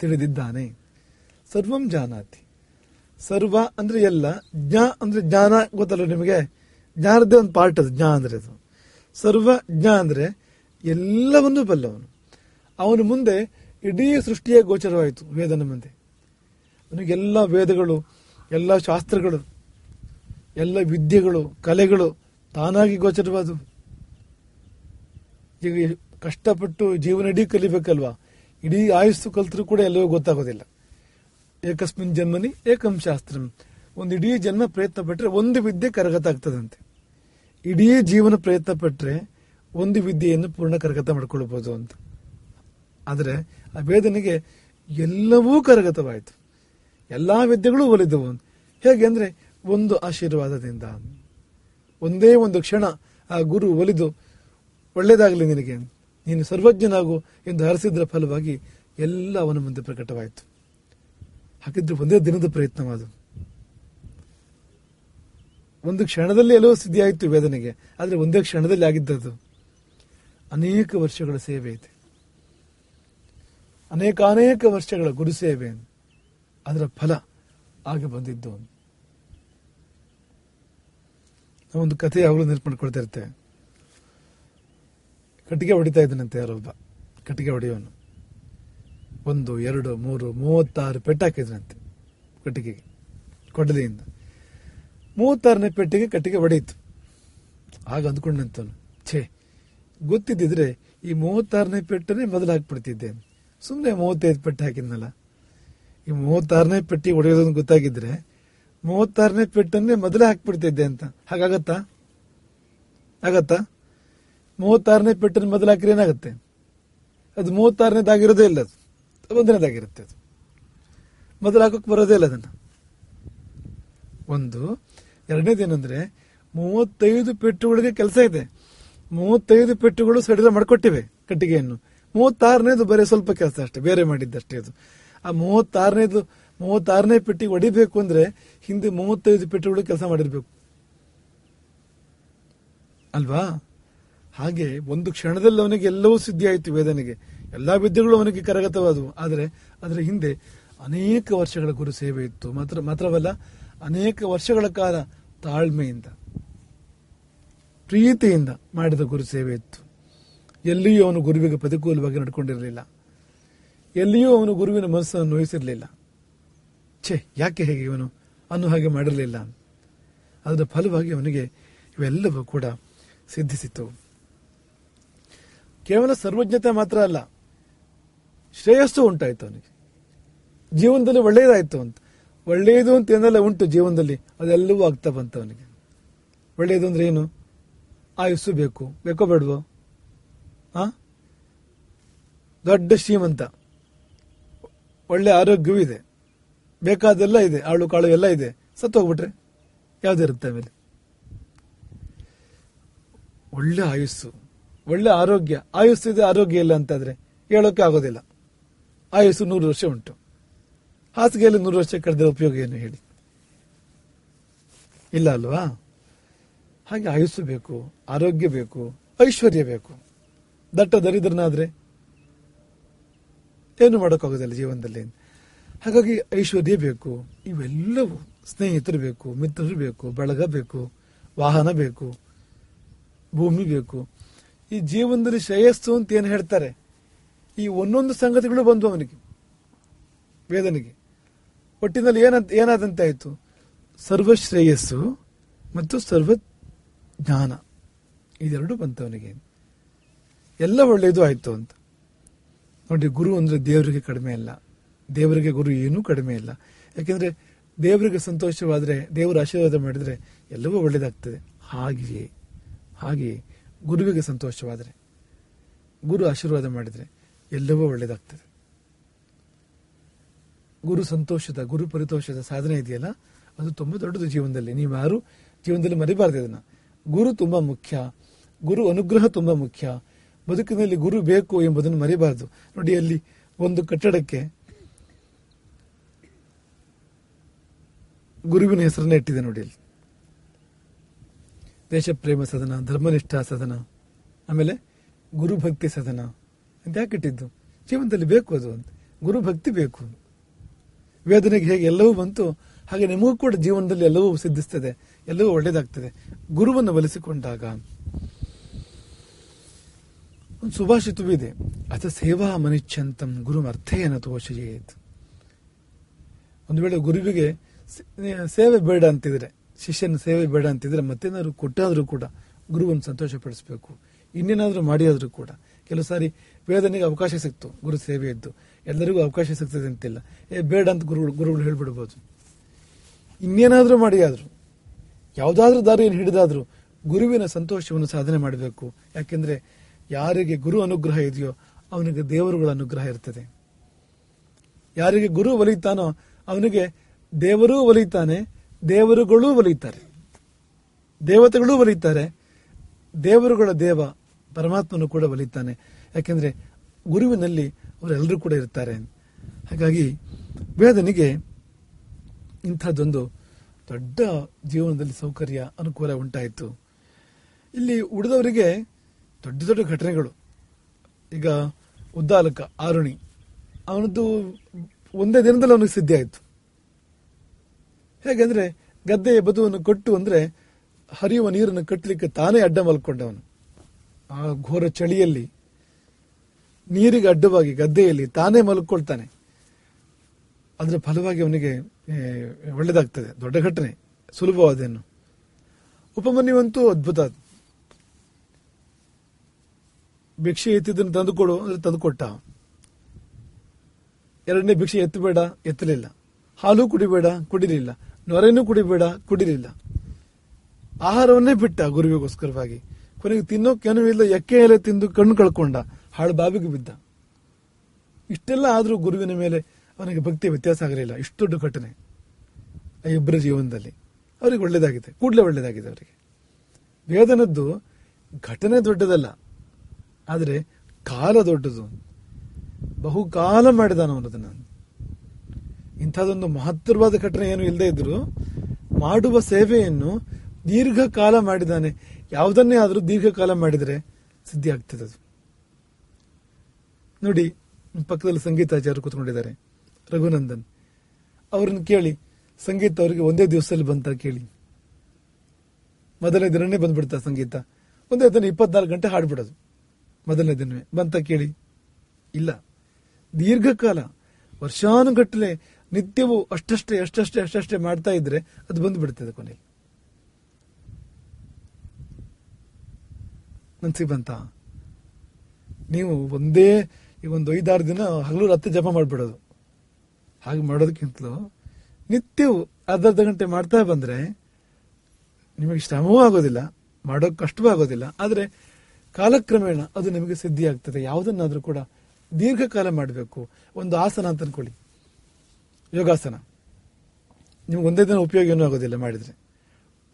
ತಿಳಿದಿದ್ದಾನೆ. ಸರ್ವಂ ಜಾನಾತಿ. ಸರ್ವ ಅಂದ್ರೆ ಎಲ್ಲ, ಜ್ಞ ಅಂದ್ರೆ ಜ್ಞಾನ. ಗೊತ್ತಲ್ಲ ನಿಮಗೆ? ಜ್ಞಾನದೇ ಒಂದು ಪಾರ್ಟ್ ಅದು, ಜ್ಞ ಅಂದ್ರೆ ಅದು. ಸರ್ವ ಜ್ಞ ಅಂದ್ರೆ ಎಲ್ಲವನ್ನೂ ಬಲ್ಲವನು. ಅವನು ಮುಂದೆ ಇಡೀ ಸೃಷ್ಟಿಯ ಗೋಚರವಾಯಿತು ವೇದನ ಮುಂದೆ. ಅವನಿಗೆಲ್ಲ ವೇದಗಳು, ಎಲ್ಲ ಶಾಸ್ತ್ರಗಳು, ಎಲ್ಲ ವಿದ್ಯೆಗಳು, ಕಲೆಗಳು ತಾನಾಗಿ ಗೋಚರವಾದವು. ಈಗ ಕಷ್ಟಪಟ್ಟು ಜೀವನ ಇಡೀ ಕಲಿಬೇಕಲ್ವಾ? ಇಡೀ ಆಯುಸ್ಸು ಕಲ್ತರೂ ಕೂಡ ಎಲ್ಲವೂ ಗೊತ್ತಾಗೋದಿಲ್ಲ. ಏಕಸ್ಮಿನ್ ಜನ್ಮನಿ ಏಕಂ ಶಾಸ್ತ್ರಂ. ಒಂದು ಇಡೀ ಜನ್ಮ ಪ್ರಯತ್ನ ಪಟ್ಟರೆ ಒಂದು ವಿದ್ಯೆ ಕರಗತ ಆಗ್ತದಂತೆ. ಇಡೀ ಜೀವನ ಪ್ರಯತ್ನ ಪಟ್ಟರೆ ಒಂದು ವಿದ್ಯೆಯನ್ನು ಪೂರ್ಣ ಕರಗತ ಮಾಡ್ಕೊಳ್ಬಹುದು ಅಂತ. ಆದರೆ ಆ ವೇದನೆಗೆ ಎಲ್ಲವೂ ಕರಗತವಾಯಿತು, ಎಲ್ಲಾ ವಿದ್ಯೆಗಳು ಒಲಿದವು. ಹೇಗೆ ಅಂದ್ರೆ ಒಂದು ಆಶೀರ್ವಾದದಿಂದ. ಒಂದೇ ಒಂದು ಕ್ಷಣ ಆ ಗುರು ಒಲಿದು ಒಳ್ಳೇದಾಗಲಿ ನಿನಗೆ, ನೀನು ಸರ್ವಜ್ಞನಾಗು ಎಂದು ಹರಿಸಿದ್ರ ಫಲವಾಗಿ ಎಲ್ಲ ಅವನ ಮುಂದೆ ಪ್ರಕಟವಾಯಿತು. ಹಾಗಿದ್ರೆ ಒಂದೇ ದಿನದ ಪ್ರಯತ್ನವಾದ, ಒಂದು ಕ್ಷಣದಲ್ಲಿ ಎಲ್ಲವೂ ಸಿದ್ಧಿಯಾಯಿತು ವೇದನೆಗೆ. ಆದರೆ ಒಂದೇ ಕ್ಷಣದಲ್ಲಿ ಆಗಿದ್ದದು. ಅನೇಕ ವರ್ಷಗಳ ಸೇವೆ ಇದೆ, ಅನೇಕ ವರ್ಷಗಳ ಗುರು ಸೇವೆ, ಅದರ ಫಲ ಆಗಿ ಬಂದಿದ್ದು. ಒಂದು ಕಥೆ ಯಾವಾಗಲೂ ನೆನಪು ಮಾಡ್ಕೊಳ್ತಾ ಇರ್ತೇವೆ. ಕಟ್ಟಿಗೆ ಹೊಡಿತಾ ಇದ್ದಾನಂತೆ ಯಾರೊಬ್ಬ ಕಟ್ಟಿಗೆ ಹೊಡೆಯೋನು. 1, 2, 3, 36 ಪೆಟ್ಟು ಹಾಕಿದ್ರಂತೆ ಕಟ್ಟಿಗೆಗೆ ಕೊಡಲಿಯಿಂದ. 36ನೇ ಪೆಟ್ಟಿಗೆ ಕಟ್ಟಿಗೆ ಹೊಡೆಯಿತು. ಆಗ ಅಂದ್ಕೊಂಡಂತವನು, ಛೇ, ಗೊತ್ತಿದ್ದಿದ್ರೆ ಈ 36ನೇ ಪೆಟ್ಟನ್ನೇ ಮೊದಲು ಹಾಕ್ಬಿಡ್ತಿದ್ದೆ. ಸುಮ್ಮನೆ 35 ಪೆಟ್ಟು ಹಾಕಿದ್ನಲ್ಲ. ಈ 36ನೇ ಪೆಟ್ಟಿ ಹೊಡೆಯೋದನ್ನು ಗೊತ್ತಾಗಿದ್ರೆ 36ನೇ ಪೆಟ್ಟನ್ನೇ ಮೊದಲೇ ಹಾಕ್ಬಿಡ್ತಿದ್ದೆ ಅಂತ. ಹಾಗಾಗತ್ತಾ? 36ನೇ ಪೆಟ್ಟನ್ನು ಮೊದಲು ಹಾಕಿದ್ರೆ ಏನಾಗುತ್ತೆ? ಅದು 36ನೇದಾಗಿರೋದೇ ಇಲ್ಲ, ಅದು 1ನೇದಾಗಿರುತ್ತೆ. ಅದು ಮೊದಲು ಹಾಕೋಕೆ ಬರೋದೇ ಇಲ್ಲ ಅದನ್ನು. ಒಂದು. ಎರಡನೇದೇನೆಂದ್ರೆ 35 ಪೆಟ್ಟುಗಳಿಗೆ ಕೆಲಸ ಇದೆ. 35 ಪೆಟ್ಟುಗಳು ಸಡಿಲ ಮಾಡಿಕೊಟ್ಟಿವೆ ಕಟ್ಟಿಗೆಯನ್ನು. 36ನೇದು ಬರೀ ಸ್ವಲ್ಪ ಕೆಲಸ ಅಷ್ಟೇ, ಬೇರೆ ಮಾಡಿದ್ದಷ್ಟೇ ಅದು. ಆ 36ನೇ ಪೆಟ್ಟಿಗೆ ಹೊಡಿಬೇಕು ಅಂದ್ರೆ ಹಿಂದೆ 35 ಪೆಟ್ಟುಗಳು ಕೆಲಸ ಮಾಡಿರ್ಬೇಕು ಅಲ್ವಾ? ಹಾಗೆ ಒಂದು ಕ್ಷಣದಲ್ಲಿ ಅವನಿಗೆ ಎಲ್ಲವೂ ಸಿದ್ಧಿ ಆಯಿತು ವೇದನೆಗೆ. ಎಲ್ಲಾ ವಿದ್ಯೆಗಳು ಅವನಿಗೆ ಕರಗತವಾದವು. ಆದರೆ ಅದರ ಹಿಂದೆ ಅನೇಕ ವರ್ಷಗಳ ಗುರು ಸೇವೆ ಇತ್ತು. ಮಾತ್ರವಲ್ಲ, ಅನೇಕ ವರ್ಷಗಳ ಕಾಲ ತಾಳ್ಮೆಯಿಂದ, ಪ್ರೀತಿಯಿಂದ ಮಾಡಿದ ಗುರು ಸೇವೆ ಇತ್ತು. ಎಲ್ಲಿಯೂ ಅವನು ಗುರುವಿಗೆ ಪ್ರತಿಕೂಲವಾಗಿ ನಡ್ಕೊಂಡಿರಲಿಲ್ಲ. ಎಲ್ಲಿಯೂ ಅವನು ಗುರುವಿನ ಮನಸ್ಸನ್ನು ನೋಯಿಸಿರಲಿಲ್ಲ. ಛೇ, ಯಾಕೆ ಹೇಗೆ ಇವನು ಅನ್ನೋ ಹಾಗೆ ಮಾಡಿರಲಿಲ್ಲ. ಅದರ ಫಲವಾಗಿ ಅವನಿಗೆ ಇವೆಲ್ಲವೂ ಕೂಡ ಸಿದ್ಧಿಸಿತು. ಕೇವಲ ಸರ್ವಜ್ಞತೆ ಮಾತ್ರ ಅಲ್ಲ, ಶ್ರೇಯಸ್ಸು ಉಂಟಾಯಿತು ಅವನಿಗೆ. ಜೀವನದಲ್ಲಿ ಒಳ್ಳೆಯದಾಯಿತು ಅಂತ. ಒಳ್ಳೆಯದು ಅಂತ ಏನೆಲ್ಲ ಉಂಟು ಜೀವನದಲ್ಲಿ ಅದೆಲ್ಲವೂ ಆಗ್ತಾ ಬಂತು ಅವನಿಗೆ. ಒಳ್ಳೆಯದು ಅಂದ್ರೆ ಏನು? ಆಯುಸ್ಸು ಬೇಕು, ಬೇಕೋ ಬೇಡವೋ? ದೊಡ್ಡ ಶ್ರೀಮಂತ, ಒಳ್ಳೆ ಆರೋಗ್ಯವೂ ಇದೆ, ಬೇಕಾದೆಲ್ಲ ಇದೆ, ಆಳು ಕಾಳು ಎಲ್ಲ ಇದೆ, ಸತ್ತು ಹೋಗ್ಬಿಟ್ರೆ ಯಾವ್ದಿರುತ್ತೆ ಆಮೇಲೆ? ಒಳ್ಳೆ ಆಯುಸ್ಸು, ಒಳ್ಳೆ ಆರೋಗ್ಯ, ಆಯುಸ್ಸು ಇದೆ ಆರೋಗ್ಯ ಇಲ್ಲ ಅಂತಾದ್ರೆ ಹೇಳೋಕೆ ಆಗೋದಿಲ್ಲ. ಆಯುಸ್ಸು 100 ವರ್ಷ ಉಂಟು, ಹಾಸಿಗೆಯಲ್ಲಿ 100 ವರ್ಷ ಕಳೆದ ಉಪಯೋಗ ಏನು ಹೇಳಿ? ಇಲ್ಲ ಅಲ್ವಾ? ಹಾಗೆ ಆಯುಸ್ಸು ಬೇಕು, ಆರೋಗ್ಯ ಬೇಕು, ಐಶ್ವರ್ಯ ಬೇಕು. ದಟ್ಟ ದರಿದ್ರನಾದ್ರೆ ಏನು ಮಾಡೋಕ್ಕಾಗೋದಿಲ್ಲ ಜೀವನದಲ್ಲಿ. ಹಾಗಾಗಿ ಐಶ್ವರ್ಯ ಬೇಕು, ಇವೆಲ್ಲವೂ, ಸ್ನೇಹಿತರು ಬೇಕು, ಮಿತ್ರರು ಬೇಕು, ಬಳಗ ಬೇಕು, ವಾಹನ ಬೇಕು, ಭೂಮಿ ಬೇಕು. ಈ ಜೀವನದಲ್ಲಿ ಶ್ರೇಯಸ್ಸು ಅಂತ ಏನು ಹೇಳ್ತಾರೆ, ಈ ಒಂದೊಂದು ಸಂಗತಿಗಳು ಬಂದು ಅವನಿಗೆ, ವೇದನಿಗೆ. ಒಟ್ಟಿನಲ್ಲಿ ಏನಾದಂತೆ ಆಯಿತು? ಸರ್ವಶ್ರೇಯಸ್ಸು ಮತ್ತು ಸರ್ವ ಜ್ಞಾನ, ಇದೆರಡು ಬಂತವನಿಗೆ. ಎಲ್ಲ ಒಳ್ಳೆಯದು ಆಯಿತು ಅಂತ ನೋಡಿ. ಗುರು ಅಂದರೆ ದೇವರಿಗೆ ಕಡಿಮೆ ಅಲ್ಲ, ದೇವರಿಗೆ ಗುರು ಏನೂ ಕಡಿಮೆ ಇಲ್ಲ. ಯಾಕೆಂದರೆ ದೇವರಿಗೆ ಸಂತೋಷವಾದರೆ, ದೇವರ ಆಶೀರ್ವಾದ ಮಾಡಿದರೆ ಎಲ್ಲವೂ ಒಳ್ಳೆಯದಾಗ್ತದೆ. ಹಾಗೆಯೇ ಗುರುವಿಗೆ ಸಂತೋಷವಾದರೆ, ಗುರು ಆಶೀರ್ವಾದ ಮಾಡಿದರೆ ಎಲ್ಲವೂ ಒಳ್ಳೆಯದಾಗ್ತದೆ. ಗುರು ಸಂತೋಷದ, ಗುರು ಪರಿತೋಷದ ಸಾಧನೆ ಇದೆಯಲ್ಲ, ಅದು ತುಂಬ ದೊಡ್ಡದು ಜೀವನದಲ್ಲಿ. ನೀವು ಯಾರು ಜೀವನದಲ್ಲಿ ಮರಿಬಾರ್ದು ಇದನ್ನು. ಗುರು ತುಂಬ ಮುಖ್ಯ, ಗುರು ಅನುಗ್ರಹ ತುಂಬ ಮುಖ್ಯ. ಬದುಕಿನಲ್ಲಿ ಗುರು ಬೇಕು ಎಂಬುದನ್ನು ಮರಿಬಾರದು. ನೋಡಿ, ಅಲ್ಲಿ ಒಂದು ಕಟ್ಟಡಕ್ಕೆ ಗುರುವಿನ ಹೆಸರನ್ನ ಇಟ್ಟಿದೆ ನೋಡಿ. ಅಲ್ಲಿ ದೇಶಪ್ರೇಮ ಸದನ, ಧರ್ಮನಿಷ್ಠಾ ಸದನ, ಆಮೇಲೆ ಗುರುಭಕ್ತಿ ಸದನ ಅಂತ ಯಾಕೆ ಇಟ್ಟಿದ್ದು? ಜೀವನದಲ್ಲಿ ಬೇಕು ಅದು ಅಂತ. ಗುರುಭಕ್ತಿ ಬೇಕು. ವೇದನೆಗೆ ಹೇಗೆ ಎಲ್ಲವೂ ಬಂತು, ಹಾಗೆ ನಿಮಗೂ ಕೂಡ ಜೀವನದಲ್ಲಿ ಎಲ್ಲವೂ ಸಿದ್ಧಿಸ್ತದೆ, ಎಲ್ಲವೂ ಒಳ್ಳೇದಾಗ್ತದೆ ಗುರುವನ್ನು ಒಲಿಸಿಕೊಂಡಾಗ. ಒಂದು ಸುಭಾಷಿತವೂ ಇದೆ, ಅಥ ಸೇವಾ ಮನಿಚ್ಛಂತಂ ಗುರು ಅರ್ಥೇನ ತೋಷಯೇತ್. ಒಂದು ವೇಳೆ ಗುರುವಿಗೆ ಸೇವೆ ಬೇಡ ಅಂತಿದ್ರೆ, ಶಿಷ್ಯನ ಸೇವೆ ಬೇಡ ಅಂತಿದ್ರೆ, ಮತ್ತೇನಾದ್ರು ಕೊಟ್ಟಾದ್ರೂ ಕೂಡ ಗುರುವನ್ನು ಸಂತೋಷಪಡಿಸಬೇಕು. ಇನ್ನೇನಾದ್ರೂ ಮಾಡಿಯಾದ್ರೂ ಕೂಡ. ಕೆಲವು ಸಾರಿ ವೇದನೆಗೆ ಅವಕಾಶ ಸಿಕ್ತು, ಗುರು ಸೇವೆ ಇದ್ದು, ಎಲ್ಲರಿಗೂ ಅವಕಾಶ ಸಿಗ್ತದೆ ಅಂತಿಲ್ಲ. ಬೇಡ ಅಂತ ಗುರುಗಳು ಹೇಳ್ಬಿಡ್ಬೋದು. ಇನ್ನೇನಾದ್ರೂ ಮಾಡಿಯಾದ್ರು, ಯಾವುದಾದ್ರೂ ದಾರಿಯನ್ನು ಹಿಡಿದಾದ್ರೂ ಗುರುವಿನ ಸಂತೋಷವನ್ನು ಸಾಧನೆ ಮಾಡಬೇಕು. ಯಾಕೆಂದ್ರೆ ಯಾರಿಗೆ ಗುರು ಅನುಗ್ರಹ ಇದೆಯೋ ಅವನಿಗೆ ದೇವರುಗಳ ಅನುಗ್ರಹ ಇರ್ತದೆ. ಯಾರಿಗೆ ಗುರು ಒಲಿತಾನೋ ಅವನಿಗೆ ದೇವರೂ ಒಲಿತಾನೆ, ದೇವರುಗಳೂ ಒಲಿತಾರೆ, ದೇವತೆಗಳೂ ಒಲಿತಾರೆ, ದೇವರುಗಳ ದೇವ ಪರಮಾತ್ಮನು ಕೂಡ ಒಲಿತಾನೆ. ಯಾಕೆಂದ್ರೆ ಗುರುವಿನಲ್ಲಿ ಅವರೆಲ್ಲರೂ ಕೂಡ ಇರ್ತಾರೆ. ಹಾಗಾಗಿ ವೇದನಿಗೆ ಇಂಥದ್ದೊಂದು ದೊಡ್ಡ ಜೀವನದಲ್ಲಿ ಸೌಕರ್ಯ, ಅನುಕೂಲ ಉಂಟಾಯಿತು. ಇಲ್ಲಿ ಉಳಿದವರಿಗೆ ದೊಡ್ಡ ದೊಡ್ಡ ಘಟನೆಗಳು. ಈಗ ಉದ್ದಾಲಕ ಆರುಣಿ, ಅವನದ್ದು ಒಂದೇ ದಿನದಲ್ಲಿ ಅವನಿಗೆ ಸಿದ್ಧಿ ಆಯಿತು. ಹೇಗೆಂದ್ರೆ ಗದ್ದೆಯ ಬದುವನ್ನು ಕೊಟ್ಟು ಅಂದ್ರೆ ಹರಿಯುವ ನೀರನ್ನು ಕಟ್ಟಲಿಕ್ಕೆ ತಾನೇ ಅಡ್ಡ ಮಲ್ಕೊಂಡವನು. ಆ ಘೋರ ಚಳಿಯಲ್ಲಿ ನೀರಿಗೆ ಅಡ್ಡವಾಗಿ ಗದ್ದೆಯಲ್ಲಿ ತಾನೇ ಮಲ್ಕೊಳ್ತಾನೆ. ಅದರ ಫಲವಾಗಿ ಅವನಿಗೆ ಒಳ್ಳೆದಾಗ್ತದೆ. ದೊಡ್ಡ ಘಟನೆ, ಸುಲಭವಾದೇನು. ಉಪಮನ್ಯುವಂತೂ ಅದ್ಭುತ. ಭಿಕ್ಷೆ ಎತ್ತಿದ್ದನ್ನು ತಂದುಕೊಡು ಅಂದ್ರೆ ತಂದುಕೊಟ್ಟ. ಎರಡನೇ ಭಿಕ್ಷೆ ಎತ್ತಬೇಡ, ಎತ್ತಲಿಲ್ಲ. ಹಾಲು ಕುಡಿಬೇಡ, ಕುಡಿಲಿಲ್ಲ. ನೊರೆನೂ ಕುಡಿಬೇಡ, ಕುಡಿಲಿಲ್ಲ. ಆಹಾರವನ್ನೇ ಬಿಟ್ಟ ಗುರುವಿಗೋಸ್ಕರವಾಗಿ. ಕೊನೆಗೆ ತಿನ್ನೋಕೇನೂ ಇಲ್ಲ, ಎಕ್ಕೆ ಎಲೆ ತಿಂದು ಕಣ್ಣು ಕಳ್ಕೊಂಡ, ಹಾಳು ಬಾವಿಗೆ ಬಿದ್ದ. ಇಷ್ಟೆಲ್ಲ ಆದ್ರೂ ಗುರುವಿನ ಮೇಲೆ ಅವನಿಗೆ ಭಕ್ತಿ ವ್ಯತ್ಯಾಸ ಆಗಲಿಲ್ಲ. ಇಷ್ಟು ದೊಡ್ಡ ಘಟನೆ ಇಬ್ಬರ ಜೀವನದಲ್ಲಿ. ಅವರಿಗೆ ಒಳ್ಳೇದಾಗಿದೆ, ಕೂಡಲೇ ಒಳ್ಳೇದಾಗಿದೆ ಅವರಿಗೆ. ವೇದನದ್ದು ಘಟನೆ ದೊಡ್ಡದಲ್ಲ, ಆದರೆ ಕಾಲ ದೊಡ್ಡದು. ಬಹುಕಾಲ ಮಾಡಿದಾನವನದನ್ನು. ಇಂಥದ್ದೊಂದು ಮಹತ್ತರವಾದ ಘಟನೆ ಏನು ಇಲ್ಲದೆ ಇದ್ರು ಮಾಡುವ ಸೇವೆಯನ್ನು ದೀರ್ಘಕಾಲ ಮಾಡಿದ್ದಾನೆ. ಯಾವುದನ್ನೇ ಆದರೂ ದೀರ್ಘಕಾಲ ಮಾಡಿದರೆ ಸಿದ್ಧಿ ಆಗ್ತದೆ ಅದು. ನೋಡಿ, ಪಕ್ಕದಲ್ಲಿ ಸಂಗೀತಾಚಾರ್ಯರು ಕೂತ್ಕೊಂಡಿದ್ದಾರೆ, ರಘುನಂದನ್. ಅವ್ರನ್ನ ಕೇಳಿ, ಸಂಗೀತ ಅವರಿಗೆ ಒಂದೇ ದಿವಸದಲ್ಲಿ ಬಂತ ಕೇಳಿ. ಮೊದಲನೇ ದಿನನೇ ಬಂದ್ಬಿಡ್ತಾ ಸಂಗೀತ. ಒಂದೇ ದಿನ 24 ಗಂಟೆ ಹಾಡ್ಬಿಡೋದು. ಮೊದಲನೇ ದಿನವೇ ಬಂತ ಕೇಳಿ. ಇಲ್ಲ, ದೀರ್ಘಕಾಲ ವರ್ಷಾನುಗಟ್ಟಲೆ ನಿತ್ಯವೂ ಅಷ್ಟಷ್ಟೇ ಮಾಡ್ತಾ ಇದ್ರೆ ಅದು ಬಂದ್ಬಿಡ್ತದೆ ಕೊನೆಗೆ. ಮನ್ಸಿಗೆ ಬಂತ. ನೀವು ಒಂದೇ ಈಗ ಒಂದು 5-6 ದಿನ ಹಗಲು ರಾತ್ರಿ ಜಪ ಮಾಡ್ಬಿಡೋದು. ಹಾಗೆ ಮಾಡೋದಕ್ಕಿಂತಲೂ ನಿತ್ಯವೂ ಅರ್ಧ ಗಂಟೆ ಮಾಡ್ತಾ ಬಂದ್ರೆ ನಿಮಗೆ ಶ್ರಮವೂ ಆಗೋದಿಲ್ಲ, ಮಾಡೋಕೆ ಕಷ್ಟವೂ ಆಗೋದಿಲ್ಲ. ಆದರೆ ಕಾಲಕ್ರಮೇಣ ಅದು ನಿಮಗೆ ಸಿದ್ಧಿ ಆಗ್ತದೆ. ಯಾವುದನ್ನಾದ್ರೂ ಕೂಡ ದೀರ್ಘಕಾಲ ಮಾಡಬೇಕು. ಒಂದು ಆಸನ ಅಂತ ಅನ್ಕೊಳ್ಳಿ, ಯೋಗಾಸನ. ನಿಮ್ಗೆ ಒಂದೇ ದಿನ ಉಪಯೋಗ ಏನೂ ಆಗೋದಿಲ್ಲ ಮಾಡಿದ್ರೆ.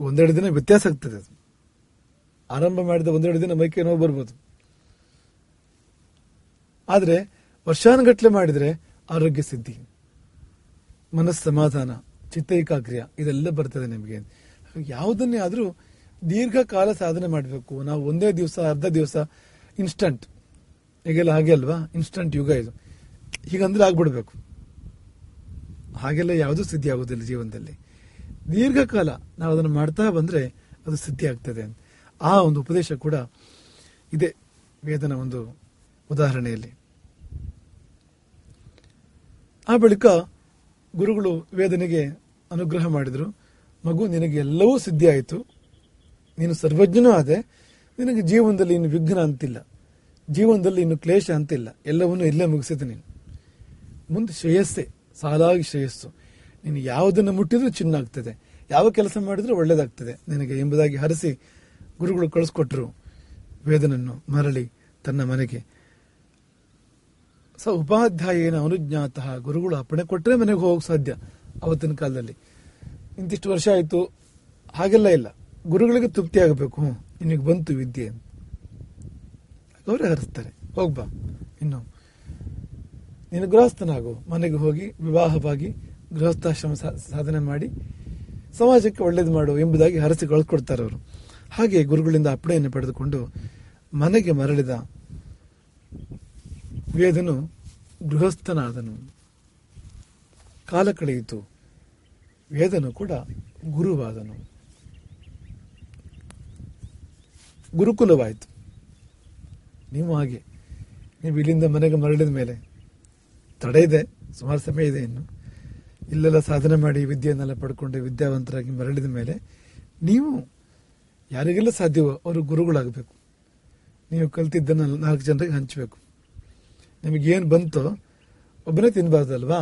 ಒಂದೆರಡು ದಿನ ವ್ಯತ್ಯಾಸ ಆಗ್ತದೆ. ಅದು ಆರಂಭ ಮಾಡಿದ ಒಂದೆರಡು ದಿನ ಮೈಕೈ ನೋವು ಬರ್ಬೋದು. ಆದರೆ ವರ್ಷಾನುಗಟ್ಟಲೆ ಮಾಡಿದರೆ ಆರೋಗ್ಯ ಸಿದ್ಧಿ, ಮನಸ್ಸು ಸಮಾಧಾನ, ಚಿತ್ತ ಏಕಾಗ್ರ್ಯ ಇದೆಲ್ಲ ಬರ್ತದೆ ನಿಮಗೆ. ಯಾವುದನ್ನೇ ಆದರೂ ದೀರ್ಘಕಾಲ ಸಾಧನೆ ಮಾಡಬೇಕು. ನಾವು ಒಂದೇ ದಿವಸ ಅರ್ಧ ದಿವಸ ಇನ್ಸ್ಟಂಟ್, ಈಗೆಲ್ಲ ಹಾಗೆ ಅಲ್ವಾ, ಇನ್ಸ್ಟಂಟ್ ಯುಗ ಇದು, ಹೀಗಂದ್ರೆ ಆಗ್ಬಿಡ್ಬೇಕು. ಹಾಗೆಲ್ಲ ಯಾವುದೂ ಸಿದ್ಧಿ ಆಗೋದಿಲ್ಲ ಜೀವನದಲ್ಲಿ. ದೀರ್ಘಕಾಲ ನಾವು ಅದನ್ನು ಮಾಡ್ತಾ ಬಂದರೆ ಅದು ಸಿದ್ಧಿ ಆಗ್ತದೆ. ಆ ಒಂದು ಉಪದೇಶ ಕೂಡ ಇದೆ ವೇದನ ಒಂದು ಉದಾಹರಣೆಯಲ್ಲಿ. ಆ ಬಳಿಕ ಗುರುಗಳು ವೇದನಿಗೆ ಅನುಗ್ರಹ ಮಾಡಿದರು. ಮಗು, ನಿನಗೆ ಎಲ್ಲವೂ ಸಿದ್ಧಿ ಆಯಿತು, ನೀನು ಸರ್ವಜ್ಞನೂ ಆದೆ, ನಿನಗೆ ಜೀವನದಲ್ಲಿ ಇನ್ನು ವಿಘ್ನ ಅಂತಿಲ್ಲ, ಜೀವನದಲ್ಲಿ ಇನ್ನು ಕ್ಲೇಶ ಅಂತಿಲ್ಲ, ಎಲ್ಲವನ್ನೂ ಇಲ್ಲೇ ಮುಗಿಸಿದೆ ನೀನು. ಮುಂದೆ ಶ್ರೇಯಸ್ಸೇ, ಸಾಲಾಗಿ ಶ್ರೇಯಸ್ಸು. ನೀನು ಯಾವುದನ್ನು ಮುಟ್ಟಿದ್ರೂ ಚಿನ್ನ ಆಗ್ತದೆ, ಯಾವ ಕೆಲಸ ಮಾಡಿದ್ರೂ ಒಳ್ಳೇದಾಗ್ತದೆ ನಿನಗೆ ಎಂಬುದಾಗಿ ಹರಸಿ ಗುರುಗಳು ಕಳಿಸ್ಕೊಟ್ರು ವೇದನನ್ನು ಮರಳಿ ತನ್ನ ಮನೆಗೆ. ಸ ಉಪಾಧ್ಯಾಯೇನ ಅನುಜ್ಞಾತಃ, ಗುರುಗಳು ಅಪ್ಪಣೆ ಕೊಟ್ಟರೆ ಮನೆಗೆ ಹೋಗೋಕೆ ಸಾಧ್ಯ. ಅವತ್ತಿನ ಕಾಲದಲ್ಲಿ ಇಂತಿಷ್ಟು ವರ್ಷ ಆಯಿತು ಹಾಗೆಲ್ಲ ಇಲ್ಲ, ಗುರುಗಳಿಗೆ ತೃಪ್ತಿ ಆಗಬೇಕು, ನಿನಗೆ ಬಂತು ವಿದ್ಯೆ, ಅವರೇ ಹರಿಸ್ತಾರೆ, ಹೋಗ್ಬಾ, ಇನ್ನು ನೀನು ಗೃಹಸ್ಥನಾಗು, ಮನೆಗೆ ಹೋಗಿ ವಿವಾಹವಾಗಿ ಗೃಹಸ್ಥಾಶ್ರಮ ಸಾಧನೆ ಮಾಡಿ ಸಮಾಜಕ್ಕೆ ಒಳ್ಳೇದು ಮಾಡು ಎಂಬುದಾಗಿ ಹರಸಿ ಕಳಿಸ್ಕೊಡ್ತಾರೆ ಅವರು. ಹಾಗೆ ಗುರುಗಳಿಂದ ಅಪ್ಪಣೆಯನ್ನು ಪಡೆದುಕೊಂಡು ಮನೆಗೆ ಮರಳಿದ ವೇದನು ಗೃಹಸ್ಥನಾದನು. ಕಾಲ ಕಳೆಯಿತು, ವೇದನು ಕೂಡ ಗುರುವಾದನು, ಗುರುಕುಲವಾಯಿತು. ನೀವು ಹಾಗೆ, ನೀವು ಇಲ್ಲಿಂದ ಮನೆಗೆ ಮರಳಿದ ಮೇಲೆ ತಡೆ ಇದೆ, ಸುಮಾರು ಸಮಯ ಇದೆ ಇನ್ನು. ಇಲ್ಲೆಲ್ಲ ಸಾಧನೆ ಮಾಡಿ ವಿದ್ಯೆಯನ್ನೆಲ್ಲ ಪಡ್ಕೊಂಡು ವಿದ್ಯಾವಂತರಾಗಿ ಮರಳಿದ ಮೇಲೆ ನೀವು ಯಾರಿಗೆಲ್ಲ ಸಾಧ್ಯವೋ ಅವರು ಗುರುಗಳಾಗಬೇಕು. ನೀವು ಕಲ್ತಿದ್ದನ್ನು 4 ಜನರಿಗೆ ಹಂಚಬೇಕು. ನಿಮಗೇನು ಬಂತೋ ಒಬ್ಬನೇ ತಿನ್ನಬಾರ್ದಲ್ವಾ,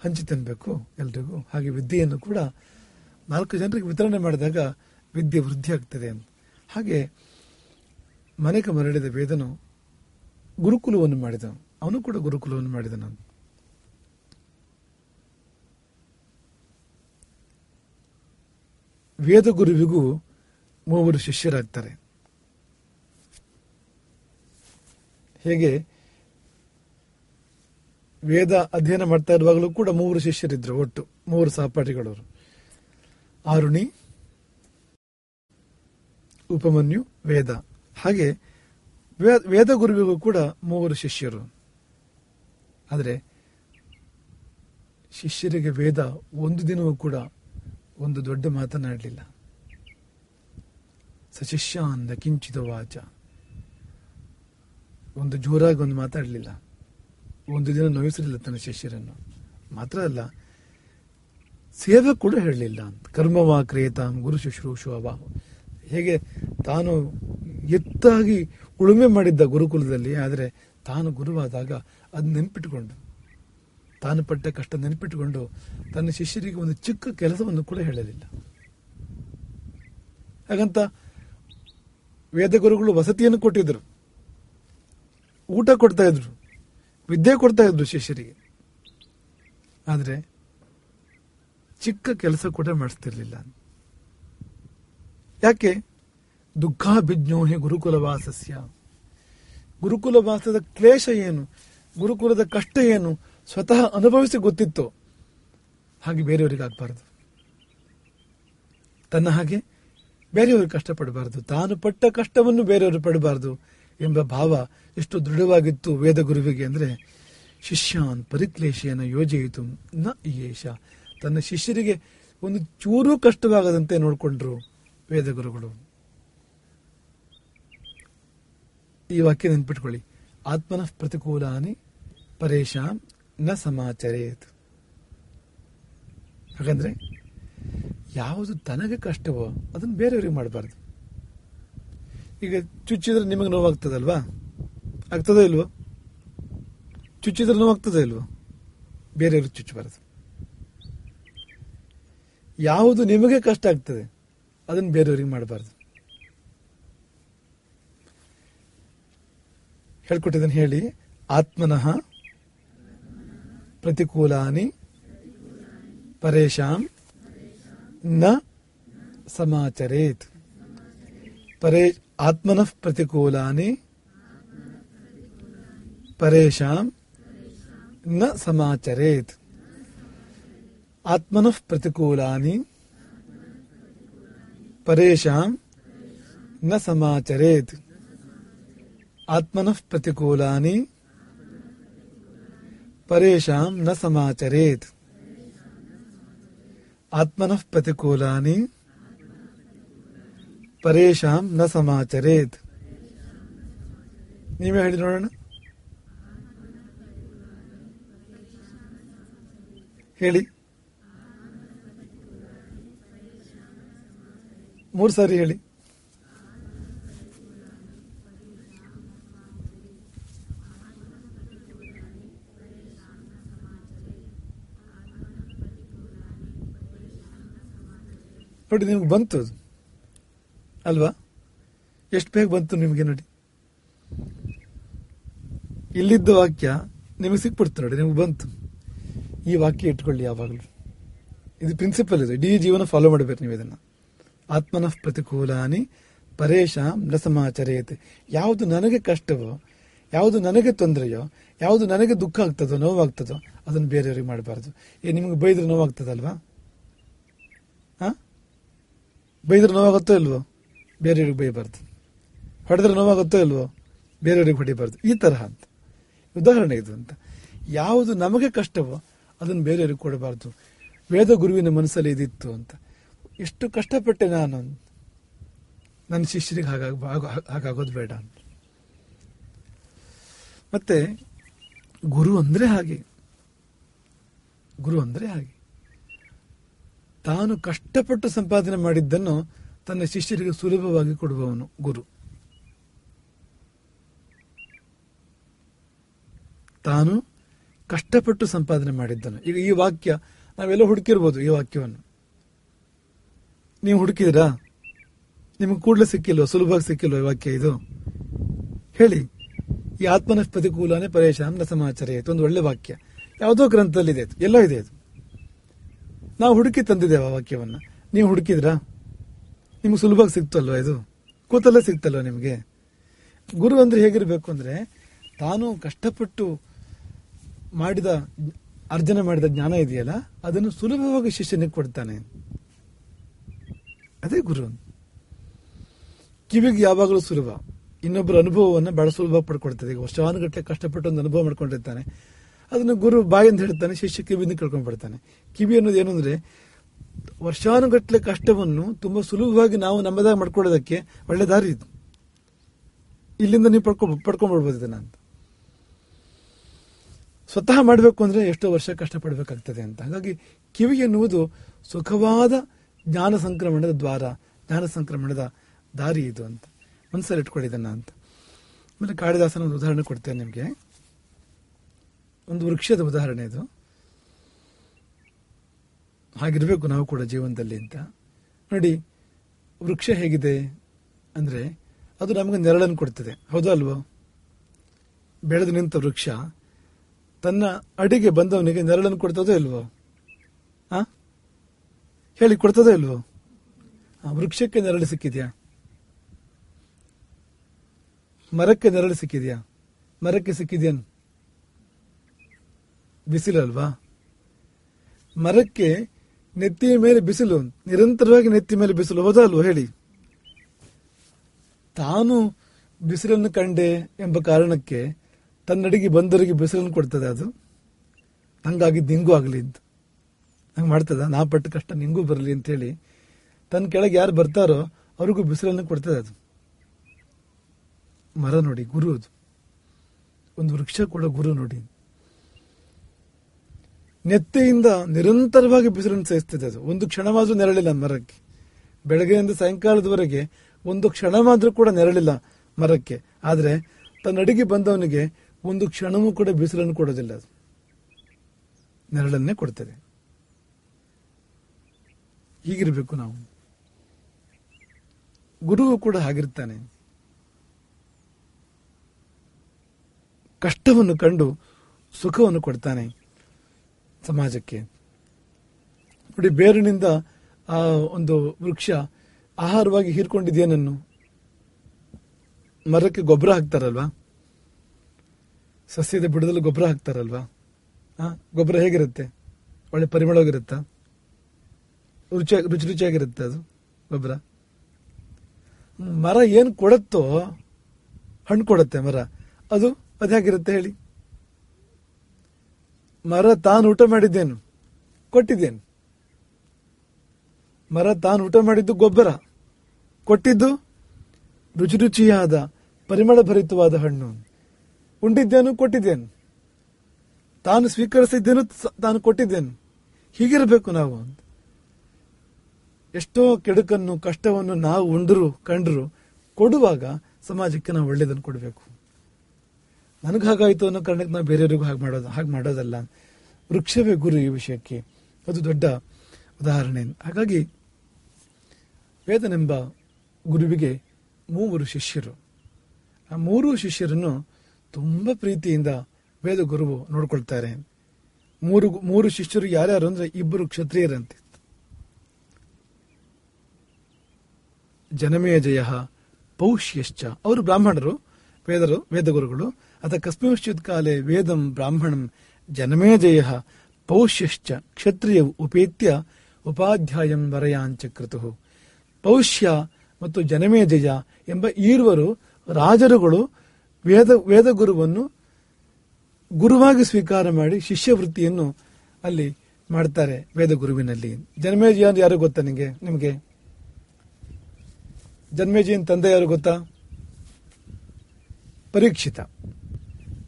ಹಂಚಿ ತಿನ್ನಬೇಕು ಎಲ್ರಿಗೂ. ಹಾಗೆ ವಿದ್ಯೆಯನ್ನು ಕೂಡ 4 ಜನರಿಗೆ ವಿತರಣೆ ಮಾಡಿದಾಗ ವಿದ್ಯೆ ವೃದ್ಧಿ ಆಗ್ತದೆ ಅಂತ. ಹಾಗೆ ಮನೆಗೆ ಮರಳಿದ ವೇದನು ಗುರುಕುಲವನ್ನು ಮಾಡಿದನು, ಅವನು ಕೂಡ ಗುರುಕುಲವನ್ನು ಮಾಡಿದನು. ವೇದ ಗುರುವಿಗೂ 3 ಶಿಷ್ಯರಾಗ್ತಾರೆ. ಹೇಗೆ ವೇದ ಅಧ್ಯಯನ ಮಾಡ್ತಾ ಇರುವಾಗಲೂ ಕೂಡ 3 ಶಿಷ್ಯರಿದ್ರು, ಒಟ್ಟು 3 ಸಹಪಾಠಿಗಳವರು. ಆರುಣಿ, ಉಪಮನ್ಯು, ವೇದ. ಹಾಗೆ ವೇದ ಗುರುವಿಗೂ ಕೂಡ 3 ಶಿಷ್ಯರು. ಆದರೆ ಶಿಷ್ಯರಿಗೆ ವೇದ ಒಂದು ದಿನವೂ ಕೂಡ ಒಂದು ದೊಡ್ಡ ಮಾತನಾಡಲಿಲ್ಲ. ಸಶಿಷ್ಯಾನ್ ಕಿಂಚಿತ ವಾಚ, ಒಂದು ಜೋರಾಗಿ ಒಂದು ಮಾತಾಡಲಿಲ್ಲ, ಒಂದು ದಿನ ನೋಯಿಸಲಿಲ್ಲ ತನ್ನ ಶಿಷ್ಯರನ್ನು. ಮಾತ್ರ ಅಲ್ಲ, ಸೇವೆ ಕೂಡ ಹೇಳಲಿಲ್ಲ ಅಂತ. ಕರ್ಮವಾ ಕ್ರಿಯತಾಂ ಗುರು ಶುಶ್ರೂಷು ಅವಾಹು. ಹೇಗೆ ತಾನು ಎತ್ತಾಗಿ ಉಳುಮೆ ಮಾಡಿದ್ದ ಗುರುಕುಲದಲ್ಲಿ, ಆದರೆ ತಾನು ಗುರುವಾದಾಗ ಅದು ನೆನಪಿಟ್ಟುಕೊಂಡು, ತಾನು ಪಟ್ಟ ಕಷ್ಟ ನೆನಪಿಟ್ಟುಕೊಂಡು ತನ್ನ ಶಿಷ್ಯರಿಗೆ ಒಂದು ಚಿಕ್ಕ ಕೆಲಸವನ್ನು ಕೂಡ ಹೇಳಲಿಲ್ಲ. ಹಾಗಂತ ವೇದ ಗುರುಗಳು ವಸತಿಯನ್ನು ಕೊಟ್ಟಿದ್ರು, ಊಟ ಕೊಡ್ತಾ ಇದ್ರು, ವಿದ್ಯೆ ಕೊಡ್ತಾ ಇದ್ರು ಶಿಷ್ಯರಿಗೆ. ಆದರೆ ಚಿಕ್ಕ ಕೆಲಸ ಕೂಡ ಮಾಡಿಸ್ತಿರ್ಲಿಲ್ಲ. ಯಾಕೆ? ದುಃಖಾಭಿಜ್ಞೋಹಿ ಗುರುಕುಲವಾಸಸ್ಯ. ಗುರುಕುಲವಾಸದ ಕ್ಲೇಶ ಏನು, ಗುರುಕುಲದ ಕಷ್ಟ ಏನು ಸ್ವತಃ ಅನುಭವಿಸಿ ಗೊತ್ತಿತ್ತು. ಹಾಗೆ ಬೇರೆಯವರಿಗೆ ಆಗಬಾರದು, ತನ್ನ ಹಾಗೆ ಬೇರೆಯವರು ಕಷ್ಟಪಡಬಾರದು, ತಾನು ಪಟ್ಟ ಕಷ್ಟವನ್ನು ಬೇರೆಯವರು ಪಡಬಾರದು ಎಂಬ ಭಾವ ಎಷ್ಟು ದೃಢವಾಗಿತ್ತು ವೇದ ಗುರುವಿಗೆ ಅಂದರೆ, ಶಿಷ್ಯಾನ್ ಪರಿಕ್ಲೇಶೇನ ಯೋಜಯಿತು ನ ಯೇಷ. ತನ್ನ ಶಿಷ್ಯರಿಗೆ ಒಂದು ಚೂರೂ ಕಷ್ಟವಾಗದಂತೆ ನೋಡಿಕೊಂಡ್ರು ವೇದ ಗುರುಗಳು. ಈ ವಾಕ್ಯ ನೆನ್ಪಿಟ್ಕೊಳ್ಳಿ, ಆತ್ಮನಃ ಪ್ರತಿಕೂಲಾನಿ ಪರೇಶಾಂ ನ ಸಮಾಚರೇತ್. ಹಾಗಂದ್ರೆ ಯಾವುದು ತನಗೆ ಕಷ್ಟವೋ ಅದನ್ನು ಬೇರೆಯವ್ರಿಗೆ ಮಾಡಬಾರ್ದು. ಈಗ ಚುಚ್ಚಿದ್ರೆ ನಿಮಗೆ ನೋವಾಗ್ತದಲ್ವಾ, ಆಗ್ತದೋ ಇಲ್ವೋ? ಚುಚ್ಚಿದ್ರೆ ನೋವಾಗ್ತದೋ ಇಲ್ವೋ? ಬೇರೆಯವ್ರಿಗೆ ಚುಚ್ಚಬಾರದು. ಯಾವುದು ನಿಮಗೆ ಕಷ್ಟ ಆಗ್ತದೆ ಅದನ್ನು ಬೇರೆಯವ್ರಿಗೆ ಮಾಡಬಾರ್ದು. ಹೇಳ್ಕೊಟ್ಟಿದ್ದನ್ನು ಹೇಳಿ, ಆತ್ಮನಃ ಪ್ರತಿಕೂಲಾನಿ ಪರೇಶಾಂ ನ ಸಮಾಚರೇತ್. ಆತ್ಮನಃ ಪ್ರತಿಕೂಲಾನಿ ಪರೇಷಾಂ ನ ಸಮಾಚರೇತ್. ಆತ್ಮನಃ ಪ್ರತಿಕೂಲಾನಿ ಪರೇಷಾಂ ನ ಸಮಾಚರೇತ್. ಆತ್ಮನಃ ಪ್ರತಿಕೂಲಾನಿ ಪರೇಷಾಂ ನ ಸಮಾಚರೇತ್. ಆತ್ಮನಃ ಪ್ರತಿಕೂಲಾನಿ ಪರೇಷಾಂ ನ ಸಮಾಚರೇತ್. ನೀವೇ ಹೇಳಿ ನೋಡೋಣ. ಹೇಳಿ, 3 ಸಾರಿ ಹೇಳಿ. ನೋಡಿ, ನಿಮ್ಗೆ ಬಂತು ಅಲ್ವಾ? ಎಷ್ಟು ಬೇಗ ಬಂತು ನಿಮಗೆ. ನೋಡಿ, ಇಲ್ಲಿದ್ದ ವಾಕ್ಯ ನಿಮಗೆ ಸಿಕ್ಬಿಡ್ತು. ನೋಡಿ, ನಿಮ್ಗೆ ಬಂತು. ಈ ವಾಕ್ಯ ಇಟ್ಕೊಳ್ಳಿ ಯಾವಾಗಲೂ. ಇದು ಪ್ರಿನ್ಸಿಪಲ್. ಇದು ಇಡೀ ಜೀವನ ಫಾಲೋ ಮಾಡಬೇಕು ನೀವು ಇದನ್ನ. ಆತ್ಮನಃ ಪ್ರತಿಕೂಲಾನಿ ಪರೇಷಾಂ ನ ಸಮಾಚರೇತ್. ಯಾವುದು ನನಗೆ ಕಷ್ಟವೋ, ಯಾವುದು ನನಗೆ ತೊಂದರೆಯೋ, ಯಾವುದು ನನಗೆ ದುಃಖ ಆಗ್ತದೋ, ನೋವಾಗ್ತದೋ ಅದನ್ನು ಬೇರೆಯವ್ರಿಗೆ ಮಾಡಬಾರ್ದು. ನಿಮಗೆ ಬೈದ್ರೆ ನೋವಾಗ್ತದಲ್ವಾ? ಬೈದ್ರೆ ನೋವಾಗುತ್ತೋ ಇಲ್ವೋ? ಬೇರೆಯವ್ರಿಗೆ ಬೈಬಾರ್ದು. ಹೊಡೆದ್ರೆ ನೋವಾಗುತ್ತೋ ಇಲ್ವೋ? ಬೇರೆಯವ್ರಿಗೆ ಹೊಡಿಬಾರ್ದು. ಈ ತರಹ ಅಂತ ಉದಾಹರಣೆ ಇದು ಅಂತ. ಯಾವುದು ನಮಗೆ ಕಷ್ಟವೋ ಅದನ್ನು ಬೇರೆಯವ್ರಿಗೆ ಕೊಡಬಾರ್ದು. ವೇದ ಗುರುವಿನ ಮನಸ್ಸಲ್ಲಿ ಇದಿತ್ತು ಅಂತ. ಎಷ್ಟು ಕಷ್ಟಪಟ್ಟೆ ನಾನು, ನನ್ನ ಶಿಷ್ಯರಿಗೆ ಹಾಗಾಗೋದು ಬೇಡ ಅಂತ. ಮತ್ತೆ ಗುರು ಅಂದ್ರೆ ಹಾಗೆ. ಗುರು ಅಂದ್ರೆ ಹಾಗೆ. ತಾನು ಕಷ್ಟಪಟ್ಟು ಸಂಪಾದನೆ ಮಾಡಿದ್ದನ್ನು ತನ್ನ ಶಿಷ್ಯರಿಗೆ ಸುಲಭವಾಗಿ ಕೊಡುವವನು ಗುರು. ತಾನು ಕಷ್ಟಪಟ್ಟು ಸಂಪಾದನೆ ಮಾಡಿದ್ದನು. ಈಗ ಈ ವಾಕ್ಯ ನಾವೆಲ್ಲ ಹುಡುಕಿರ್ಬೋದು. ಈ ವಾಕ್ಯವನ್ನು ನೀವು ಹುಡುಕಿದ್ರಾ? ನಿಮಗೆ ಕೂಡಲೇ ಸಿಕ್ಕಿಲ್ವ? ಸುಲಭವಾಗಿ ಸಿಕ್ಕಿಲ್ವ ಈ ವಾಕ್ಯ? ಇದು ಹೇಳಿ. ಈ ಆತ್ಮನ ಪ್ರತಿಕೂಲನೇ ಪರೇಶಾಂ ನ ಸಮಾಚರೇತ್. ಒಂದು ಒಳ್ಳೆ ವಾಕ್ಯ ಯಾವುದೋ ಗ್ರಂಥದಲ್ಲಿ ಇದೆ, ಎಲ್ಲೋ ಇದೆ. ಅದು ನಾವು ಹುಡುಕಿ ತಂದಿದ್ದೇವೆ ಆ ವಾಕ್ಯವನ್ನ. ನೀವು ಹುಡುಕಿದ್ರಾ? ನಿಮ್ಗೆ ಸುಲಭವಾಗಿ ಸಿಕ್ತಲ್ವ? ಇದು ಕೂತಲ್ಲೇ ಸಿಕ್ತಲ್ವ ನಿಮಗೆ? ಗುರು ಅಂದ್ರೆ ಹೇಗಿರ್ಬೇಕು ಅಂದ್ರೆ, ತಾನು ಕಷ್ಟಪಟ್ಟು ಮಾಡಿದ ಅರ್ಜನೆ ಮಾಡಿದ ಜ್ಞಾನ ಇದೆಯಲ್ಲ, ಅದನ್ನು ಸುಲಭವಾಗಿ ಶಿಷ್ಯನಿಗೆ ಕೊಡ್ತಾನೆ. ಅದೇ ಗುರು. ಕಿವಿಗೆ ಯಾವಾಗಲೂ ಸುಲಭ, ಇನ್ನೊಬ್ಬರ ಅನುಭವವನ್ನು ಬಹಳ ಸುಲಭ ಪಡ್ಕೊಡ್ತದೆ. ಈಗ ವರ್ಷಾನುಗಟ್ಟಲೆ ಕಷ್ಟಪಟ್ಟು ಒಂದು ಅನುಭವ ಮಾಡ್ಕೊಂಡಿರ್ತಾನೆ, ಅದನ್ನು ಗುರು ಬಾಯಿಂದ ಹೇಳ್ತಾನೆ, ಶಿಷ್ಯ ಕಿವಿಯಿಂದ ಕೇಳ್ಕೊಂಡ್ಬಿಡ್ತಾನೆ. ಕಿವಿ ಅನ್ನೋದು ಏನು ಅಂದ್ರೆ, ವರ್ಷಾನುಗಟ್ಟಲೆ ಕಷ್ಟವನ್ನು ತುಂಬಾ ಸುಲಭವಾಗಿ ನಾವು ನಮ್ಮದಾಗ ಮಾಡ್ಕೊಳ್ಳೋದಕ್ಕೆ ಒಳ್ಳೆ ದಾರಿ ಇದು. ಇಲ್ಲಿಂದ ನೀವು ಪಡ್ಕೊಂಡ್ಬಿಡ್ಬೋದು ಇದನ್ನ ಅಂತ. ಸ್ವತಃ ಮಾಡಬೇಕು ಅಂದ್ರೆ ಎಷ್ಟೋ ವರ್ಷ ಕಷ್ಟಪಡಬೇಕಾಗ್ತದೆ ಅಂತ. ಹಾಗಾಗಿ ಕಿವಿ ಎನ್ನುವುದು ಸುಖವಾದ ಜ್ಞಾನ ಸಂಕ್ರಮಣದ ದ್ವಾರ, ಜ್ಞಾನ ಸಂಕ್ರಮಣದ ದಾರಿ ಇದು ಅಂತ ಮನಸ್ಸಲ್ಲಿ ಇಟ್ಕೊಂಡಿದ್ದನ್ನ ಅಂತ. ಆಮೇಲೆ ಕಾಳಿದಾಸನ ಒಂದು ಉದಾಹರಣೆ ಕೊಡ್ತೇನೆ ನಿಮಗೆ. ಒಂದು ವೃಕ್ಷದ ಉದಾಹರಣೆ ಇದು. ಹಾಗಿರ್ಬೇಕು ನಾವು ಕೂಡ ಜೀವನದಲ್ಲಿ ಅಂತ. ನೋಡಿ, ವೃಕ್ಷ ಹೇಗಿದೆ ಅಂದ್ರೆ, ಅದು ನಮಗೆ ನೆರಳನ್ನು ಕೊಡ್ತದೆ. ಹೌದಾ ಅಲ್ವೋ? ಬೆಳೆದು ನಿಂತ ವೃಕ್ಷ ತನ್ನ ಅಡಿಗೆ ಬಂದವನಿಗೆ ನೆರಳನ್ನು ಕೊಡ್ತದೋ ಇಲ್ವೋ? ಹೇಳಿ, ಕೊಡ್ತದೋ ಇಲ್ವೋ? ವೃಕ್ಷಕ್ಕೆ ನೆರಳು ಸಿಕ್ಕಿದ್ಯಾ? ಮರಕ್ಕೆ ನೆರಳು ಸಿಕ್ಕಿದ್ಯಾ? ಮರಕ್ಕೆ ಸಿಕ್ಕಿದ್ಯಾನು? ಬಿಸಿಲು ಅಲ್ವಾ? ಮರಕ್ಕೆ ನೆತ್ತಿಯ ಮೇಲೆ ಬಿಸಿಲು, ನಿರಂತರವಾಗಿ ನೆತ್ತಿ ಮೇಲೆ ಬಿಸಿಲು. ಹೌದಾ ಅಲ್ವೋ? ಹೇಳಿ. ತಾನು ಬಿಸಿಲನ್ನು ಕಂಡೆ ಎಂಬ ಕಾರಣಕ್ಕೆ ತನ್ನಡಿಗೆ ಬಂದವರಿಗೆ ಬಿಸಿಲನ್ನು ಕೊಡ್ತದೆ. ಅದು ಹಂಗಾಗಿದ್ದು ನಿಂಗೂ ಆಗಲಿ ಅಂತ ಹಂಗೆ ಮಾಡ್ತದ. ನಾ ಪಟ್ಟ ಕಷ್ಟ ನಿಂಗೂ ಬರಲಿ ಅಂತೇಳಿ ತನ್ನ ಕೆಳಗೆ ಯಾರು ಬರ್ತಾರೋ ಅವ್ರಿಗೂ ಬಿಸಿಲನ್ನು ಕೊಡ್ತದೆ. ಅದು ಮರ ನೋಡಿ, ಗುರು. ಅದು ಒಂದು ವೃಕ್ಷ ಕೂಡ ಗುರು ನೋಡಿ. ನೆತ್ತೆಯಿಂದ ನಿರಂತರವಾಗಿ ಬಿಸಿಲನ್ನು ಸಹಿಸ್ತದೆ. ಅದು ಒಂದು ಕ್ಷಣ ಮಾತ್ರ ನೆರಳಿಲ್ಲ ಮರಕ್ಕೆ. ಬೆಳಗ್ಗೆಯಿಂದ ಸಾಯಂಕಾಲದವರೆಗೆ ಒಂದು ಕ್ಷಣ ಮಾತ್ರ ಕೂಡ ನೆರಳಿಲ್ಲ ಮರಕ್ಕೆ. ಆದ್ರೆ ತನ್ನ ಅಡಿಗೆ ಬಂದವನಿಗೆ ಒಂದು ಕ್ಷಣವೂ ಕೂಡ ಬಿಸಿಲನ್ನು ಕೊಡೋದಿಲ್ಲ. ಅದು ನೆರಳನ್ನೇ ಕೊಡ್ತದೆ. ಹೀಗಿರ್ಬೇಕು ನಾವು. ಗುರುವು ಕೂಡ ಹಾಗಿರ್ತಾನೆ. ಕಷ್ಟವನ್ನು ಕಂಡು ಸುಖವನ್ನು ಕೊಡ್ತಾನೆ ಸಮಾಜಕ್ಕೆ. ನೋಡಿ, ಬೇರಿನಿಂದ ಆ ಒಂದು ವೃಕ್ಷ ಆಹಾರವಾಗಿ ಹೀರ್ಕೊಂಡಿದ್ಯೇನನ್ನು? ಮರಕ್ಕೆ ಗೊಬ್ಬರ ಹಾಕ್ತಾರಲ್ವಾ, ಸಸ್ಯದ ಬುಡದಲ್ಲಿ ಗೊಬ್ಬರ ಹಾಕ್ತಾರಲ್ವಾ, ಗೊಬ್ಬರ ಹೇಗಿರುತ್ತೆ? ಒಳ್ಳೆ ಪರಿಮಳವಾಗಿರುತ್ತಾ? ರುಚಿಯಾಗಿರುತ್ತೆ ಅದು ಗೊಬ್ಬರ. ಮರ ಏನು ಕೊಡುತ್ತೋ, ಹಣ್ಣು ಕೊಡುತ್ತೆ ಮರ, ಅದು ಹೇಗಿರುತ್ತೆ ಹೇಳಿ? ಮರ ತಾನು ಊಟ ಮಾಡಿದ್ದೇನು? ಕೊಟ್ಟಿದ್ದೇನು? ಮರ ತಾನು ಊಟ ಮಾಡಿದ್ದು ಗೊಬ್ಬರ, ಕೊಟ್ಟಿದ್ದು ರುಚಿಯಾದ ಪರಿಮಳ ಭರಿತವಾದ ಹಣ್ಣು. ಉಂಡಿದ್ದೇನು? ಕೊಟ್ಟಿದ್ದೇನು. ತಾನು ಸ್ವೀಕರಿಸಿದ್ದೇನು? ತಾನು ಕೊಟ್ಟಿದ್ದೇನು. ಹೀಗಿರಬೇಕು ನಾವು. ಎಷ್ಟೋ ಕೆಡುಕನ್ನು ಕಷ್ಟವನ್ನು ನಾವು ಕಂಡ್ರು ಕೊಡುವಾಗ ಸಮಾಜಕ್ಕೆ ನಾವು ಒಳ್ಳೇದನ್ನು ಕೊಡಬೇಕು. ನನಗೆ ಹಾಗಾಯಿತು ಅನ್ನೋ ಕಾರಣಕ್ಕೆ ನಾವು ಬೇರೆಯವರಿಗೂ ಹಾಗೆ ಮಾಡೋದಲ್ಲ. ವೃಕ್ಷವೇ ಗುರು ಈ ವಿಷಯಕ್ಕೆ, ಅದು ದೊಡ್ಡ ಉದಾಹರಣೆ. ಹಾಗಾಗಿ ವೇದನೆಂಬ ಗುರುವಿಗೆ 3 ಶಿಷ್ಯರು. ಆ 3 ಶಿಷ್ಯರನ್ನು ತುಂಬಾ ಪ್ರೀತಿಯಿಂದ ವೇದ ಗುರುವು ನೋಡ್ಕೊಳ್ತಾರೆ. 3 ಶಿಷ್ಯರು ಯಾರ್ಯಾರು ಅಂದ್ರೆ 2 ಕ್ಷತ್ರಿಯರಂತೆ. ಜನಮೇಜಯ ಪೌಷ್ಯಶ್ಚ, ಅವರು ಬ್ರಾಹ್ಮಣರು, ವೇದಗುರುಗಳು. ಅಥ ಕಸ್ಮಿಂಶ್ಚಿತ್ ಕಾಲೇ ವೇದಂ ಬ್ರಾಹ್ಮಣಂ ಜನಮೇಜಯ ಪೌಷ್ಯಶ್ಚ ಕ್ಷತ್ರಿಯ ಉಪೇತ್ಯ ಉಪಾಧ್ಯಾಯಂ ವರಯಾಂಚಕೃತು. ಪೌಷ್ಯ ಮತ್ತು ಜನಮೇಜಯ ಎಂಬ ಈರ್ವರು ರಾಜರುಗಳು ವೇದಗುರುವನ್ನು ಗುರುವಾಗಿ ಸ್ವೀಕಾರ ಮಾಡಿ ಶಿಷ್ಯವೃತ್ತಿಯನ್ನು ಅಲ್ಲಿ ಮಾಡ್ತಾರೆ ವೇದಗುರುವಿನಲ್ಲಿ. ಜನಮೇಜಯ ಅಂದ್ರೆ ಯಾರು ಗೊತ್ತಾ ನಿಮಗೆ? ಜನ್ಮೇಜಯನ ತಂದೆ ಯಾರು ಗೊತ್ತಾ?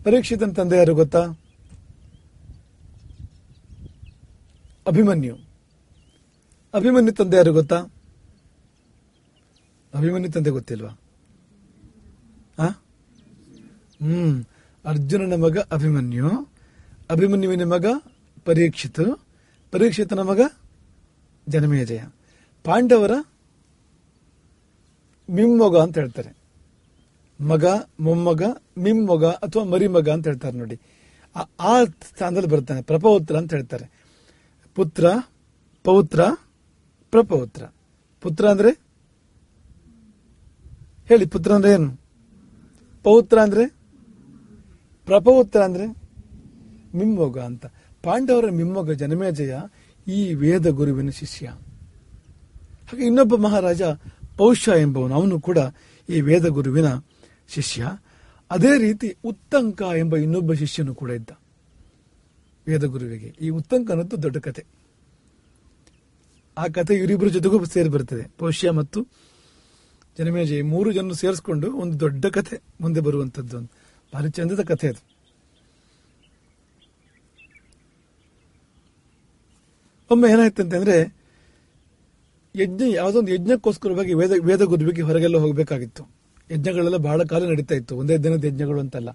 ಪರೀಕ್ಷಿತನ ತಂದೆ ಯಾರು ಗೊತ್ತಾ? ಅಭಿಮನ್ಯು ತಂದೆ ಯಾರು ಗೊತ್ತಾ? ಅಭಿಮನ್ಯು ತಂದೆ ಗೊತ್ತಿಲ್ವಾ? ಅರ್ಜುನನ ಮಗ ಅಭಿಮನ್ಯುವಿನ ಮಗ ಪರೀಕ್ಷಿತನ ಮಗ ಜನಮೇಜಯ. ಪಾಂಡವರ ಮಿಮ್ಮೊಗ ಅಂತ ಹೇಳ್ತಾರೆ. ಮಗ, ಮೊಮ್ಮಗ, ಮಿಮ್ಮೊಗ ಅಥವಾ ಮರಿಮಗ ಅಂತ ಹೇಳ್ತಾರೆ ನೋಡಿ. ಆ ಸ್ಥಾನದಲ್ಲಿ ಬರ್ತಾನೆ. ಪ್ರಪೌತ್ರ ಅಂತ ಹೇಳ್ತಾರೆ. ಪುತ್ರ, ಪೌತ್ರ, ಪ್ರಪೌತ್ರ. ಪುತ್ರ ಅಂದ್ರೆ ಹೇಳಿ, ಪುತ್ರ ಅಂದ್ರೆ ಏನು? ಪೌತ್ರ ಅಂದ್ರೆ, ಪ್ರಪೌತ್ರ ಅಂದ್ರೆ ಮಿಮ್ಮೊಗ ಅಂತ. ಪಾಂಡವರ ಮಿಮ್ಮೊಗ ಜನಮೇಜಯ ಈ ವೇದ ಗುರುವಿನ ಶಿಷ್ಯ. ಹಾಗೆ ಇನ್ನೊಬ್ಬ ಮಹಾರಾಜ ಪೌಷ್ಯ ಎಂಬವನು, ಅವನು ಕೂಡ ಈ ವೇದ ಗುರುವಿನ ಶಿಷ್ಯ. ಅದೇ ರೀತಿ ಉತ್ತಂಕ ಎಂಬ ಇನ್ನೊಬ್ಬ ಶಿಷ್ಯನು ಕೂಡ ಇದ್ದ ವೇದಗುರುವಿಗೆ. ಈ ಉತ್ತಂಕನದ್ದು ದೊಡ್ಡ ಕತೆ. ಆ ಕತೆ ಇವರಿಬ್ಬರ ಜೊತೆಗೂ ಸೇರಿ ಬರ್ತದೆ. ಪೌಷ್ಯ ಮತ್ತು ಜನಮೇಜಯ 3 ಜನ ಸೇರಿಸ್ಕೊಂಡು ಒಂದು ದೊಡ್ಡ ಕತೆ ಮುಂದೆ ಬರುವಂತದ್ದು. ಒಂದು ಭಾರಿ ಚಂದದ ಕಥೆ ಅದು. ಒಮ್ಮೆ ಏನಾಯ್ತಂತಂದ್ರೆ, ಯಾವುದೊಂದು ಯಜ್ಞಕ್ಕೋಸ್ಕರವಾಗಿ ವೇದ ಗುರುವಿಗೆ ಹೊರಗೆಲ್ಲ ಹೋಗಬೇಕಾಗಿತ್ತು. ಯಜ್ಞಗಳೆಲ್ಲ ಬಹಳ ಕಾಲ ನಡೀತಾ ಇತ್ತು. ಒಂದೇ ದಿನದ ಯಜ್ಞಗಳು ಅಂತಲ್ಲ,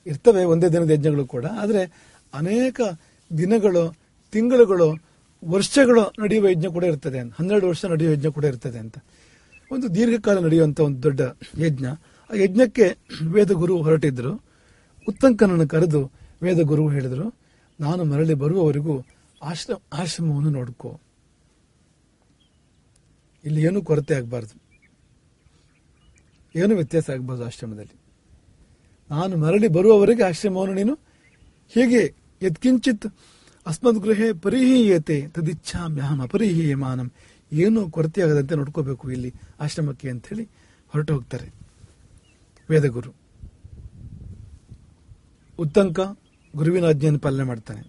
ಇರ್ತವೆ ಒಂದೇ ದಿನದ ಯಜ್ಞಗಳು ಕೂಡ. ಆದರೆ ಅನೇಕ ದಿನಗಳು, ತಿಂಗಳುಗಳು, ವರ್ಷಗಳು ನಡೆಯುವ ಯಜ್ಞ ಕೂಡ ಇರ್ತದೆ. 12 ವರ್ಷ ನಡೆಯುವ ಯಜ್ಞ ಕೂಡ ಇರ್ತದೆ ಅಂತ. ಒಂದು ದೀರ್ಘಕಾಲ ನಡೆಯುವಂತ ಒಂದು ದೊಡ್ಡ ಯಜ್ಞ. ಆ ಯಜ್ಞಕ್ಕೆ ವೇದಗುರು ಹೊರಟಿದ್ರು. ಉತ್ತಂಕನನ್ನು ಕರೆದು ವೇದಗುರು ಹೇಳಿದ್ರು, ನಾನು ಮರಳಿ ಬರುವವರೆಗೂ ಆಶ್ರಮವನ್ನು ನೋಡ್ಕೋ. ಇಲ್ಲಿ ಏನೂ ಕೊರತೆ ಆಗಬಾರ್ದು, ಏನು ವ್ಯತ್ಯಾಸ ಆಗಬಾರ್ದು ಆಶ್ರಮದಲ್ಲಿ. ನಾನು ಮರಳಿ ಬರುವವರೆಗೆ ಆಶ್ರಮವನ್ನು ನೀನು ಹೀಗೆ ಯತ್ಕಿಂಚಿತ್ ಅಸ್ಮದ್ ಗೃಹೇ ಪರಿಹೀಯತೆ ತದಿಚ್ಛಾಮ್ಯಹಂ ಅಪರಿಹೀಯಮಾನಂ, ಏನೂ ಕೊರತೆ ಆಗದಂತೆ ನೋಡ್ಕೋಬೇಕು ಇಲ್ಲಿ ಆಶ್ರಮಕ್ಕೆ ಅಂತ ಹೇಳಿ ಹೊರಟು ಹೋಗ್ತಾರೆ ವೇದಗುರು. ಉತ್ತಂಕ ಗುರುವಿನ ಆಜ್ಞೆಯನ್ನು ಪಾಲನೆ ಮಾಡ್ತಾನೆ.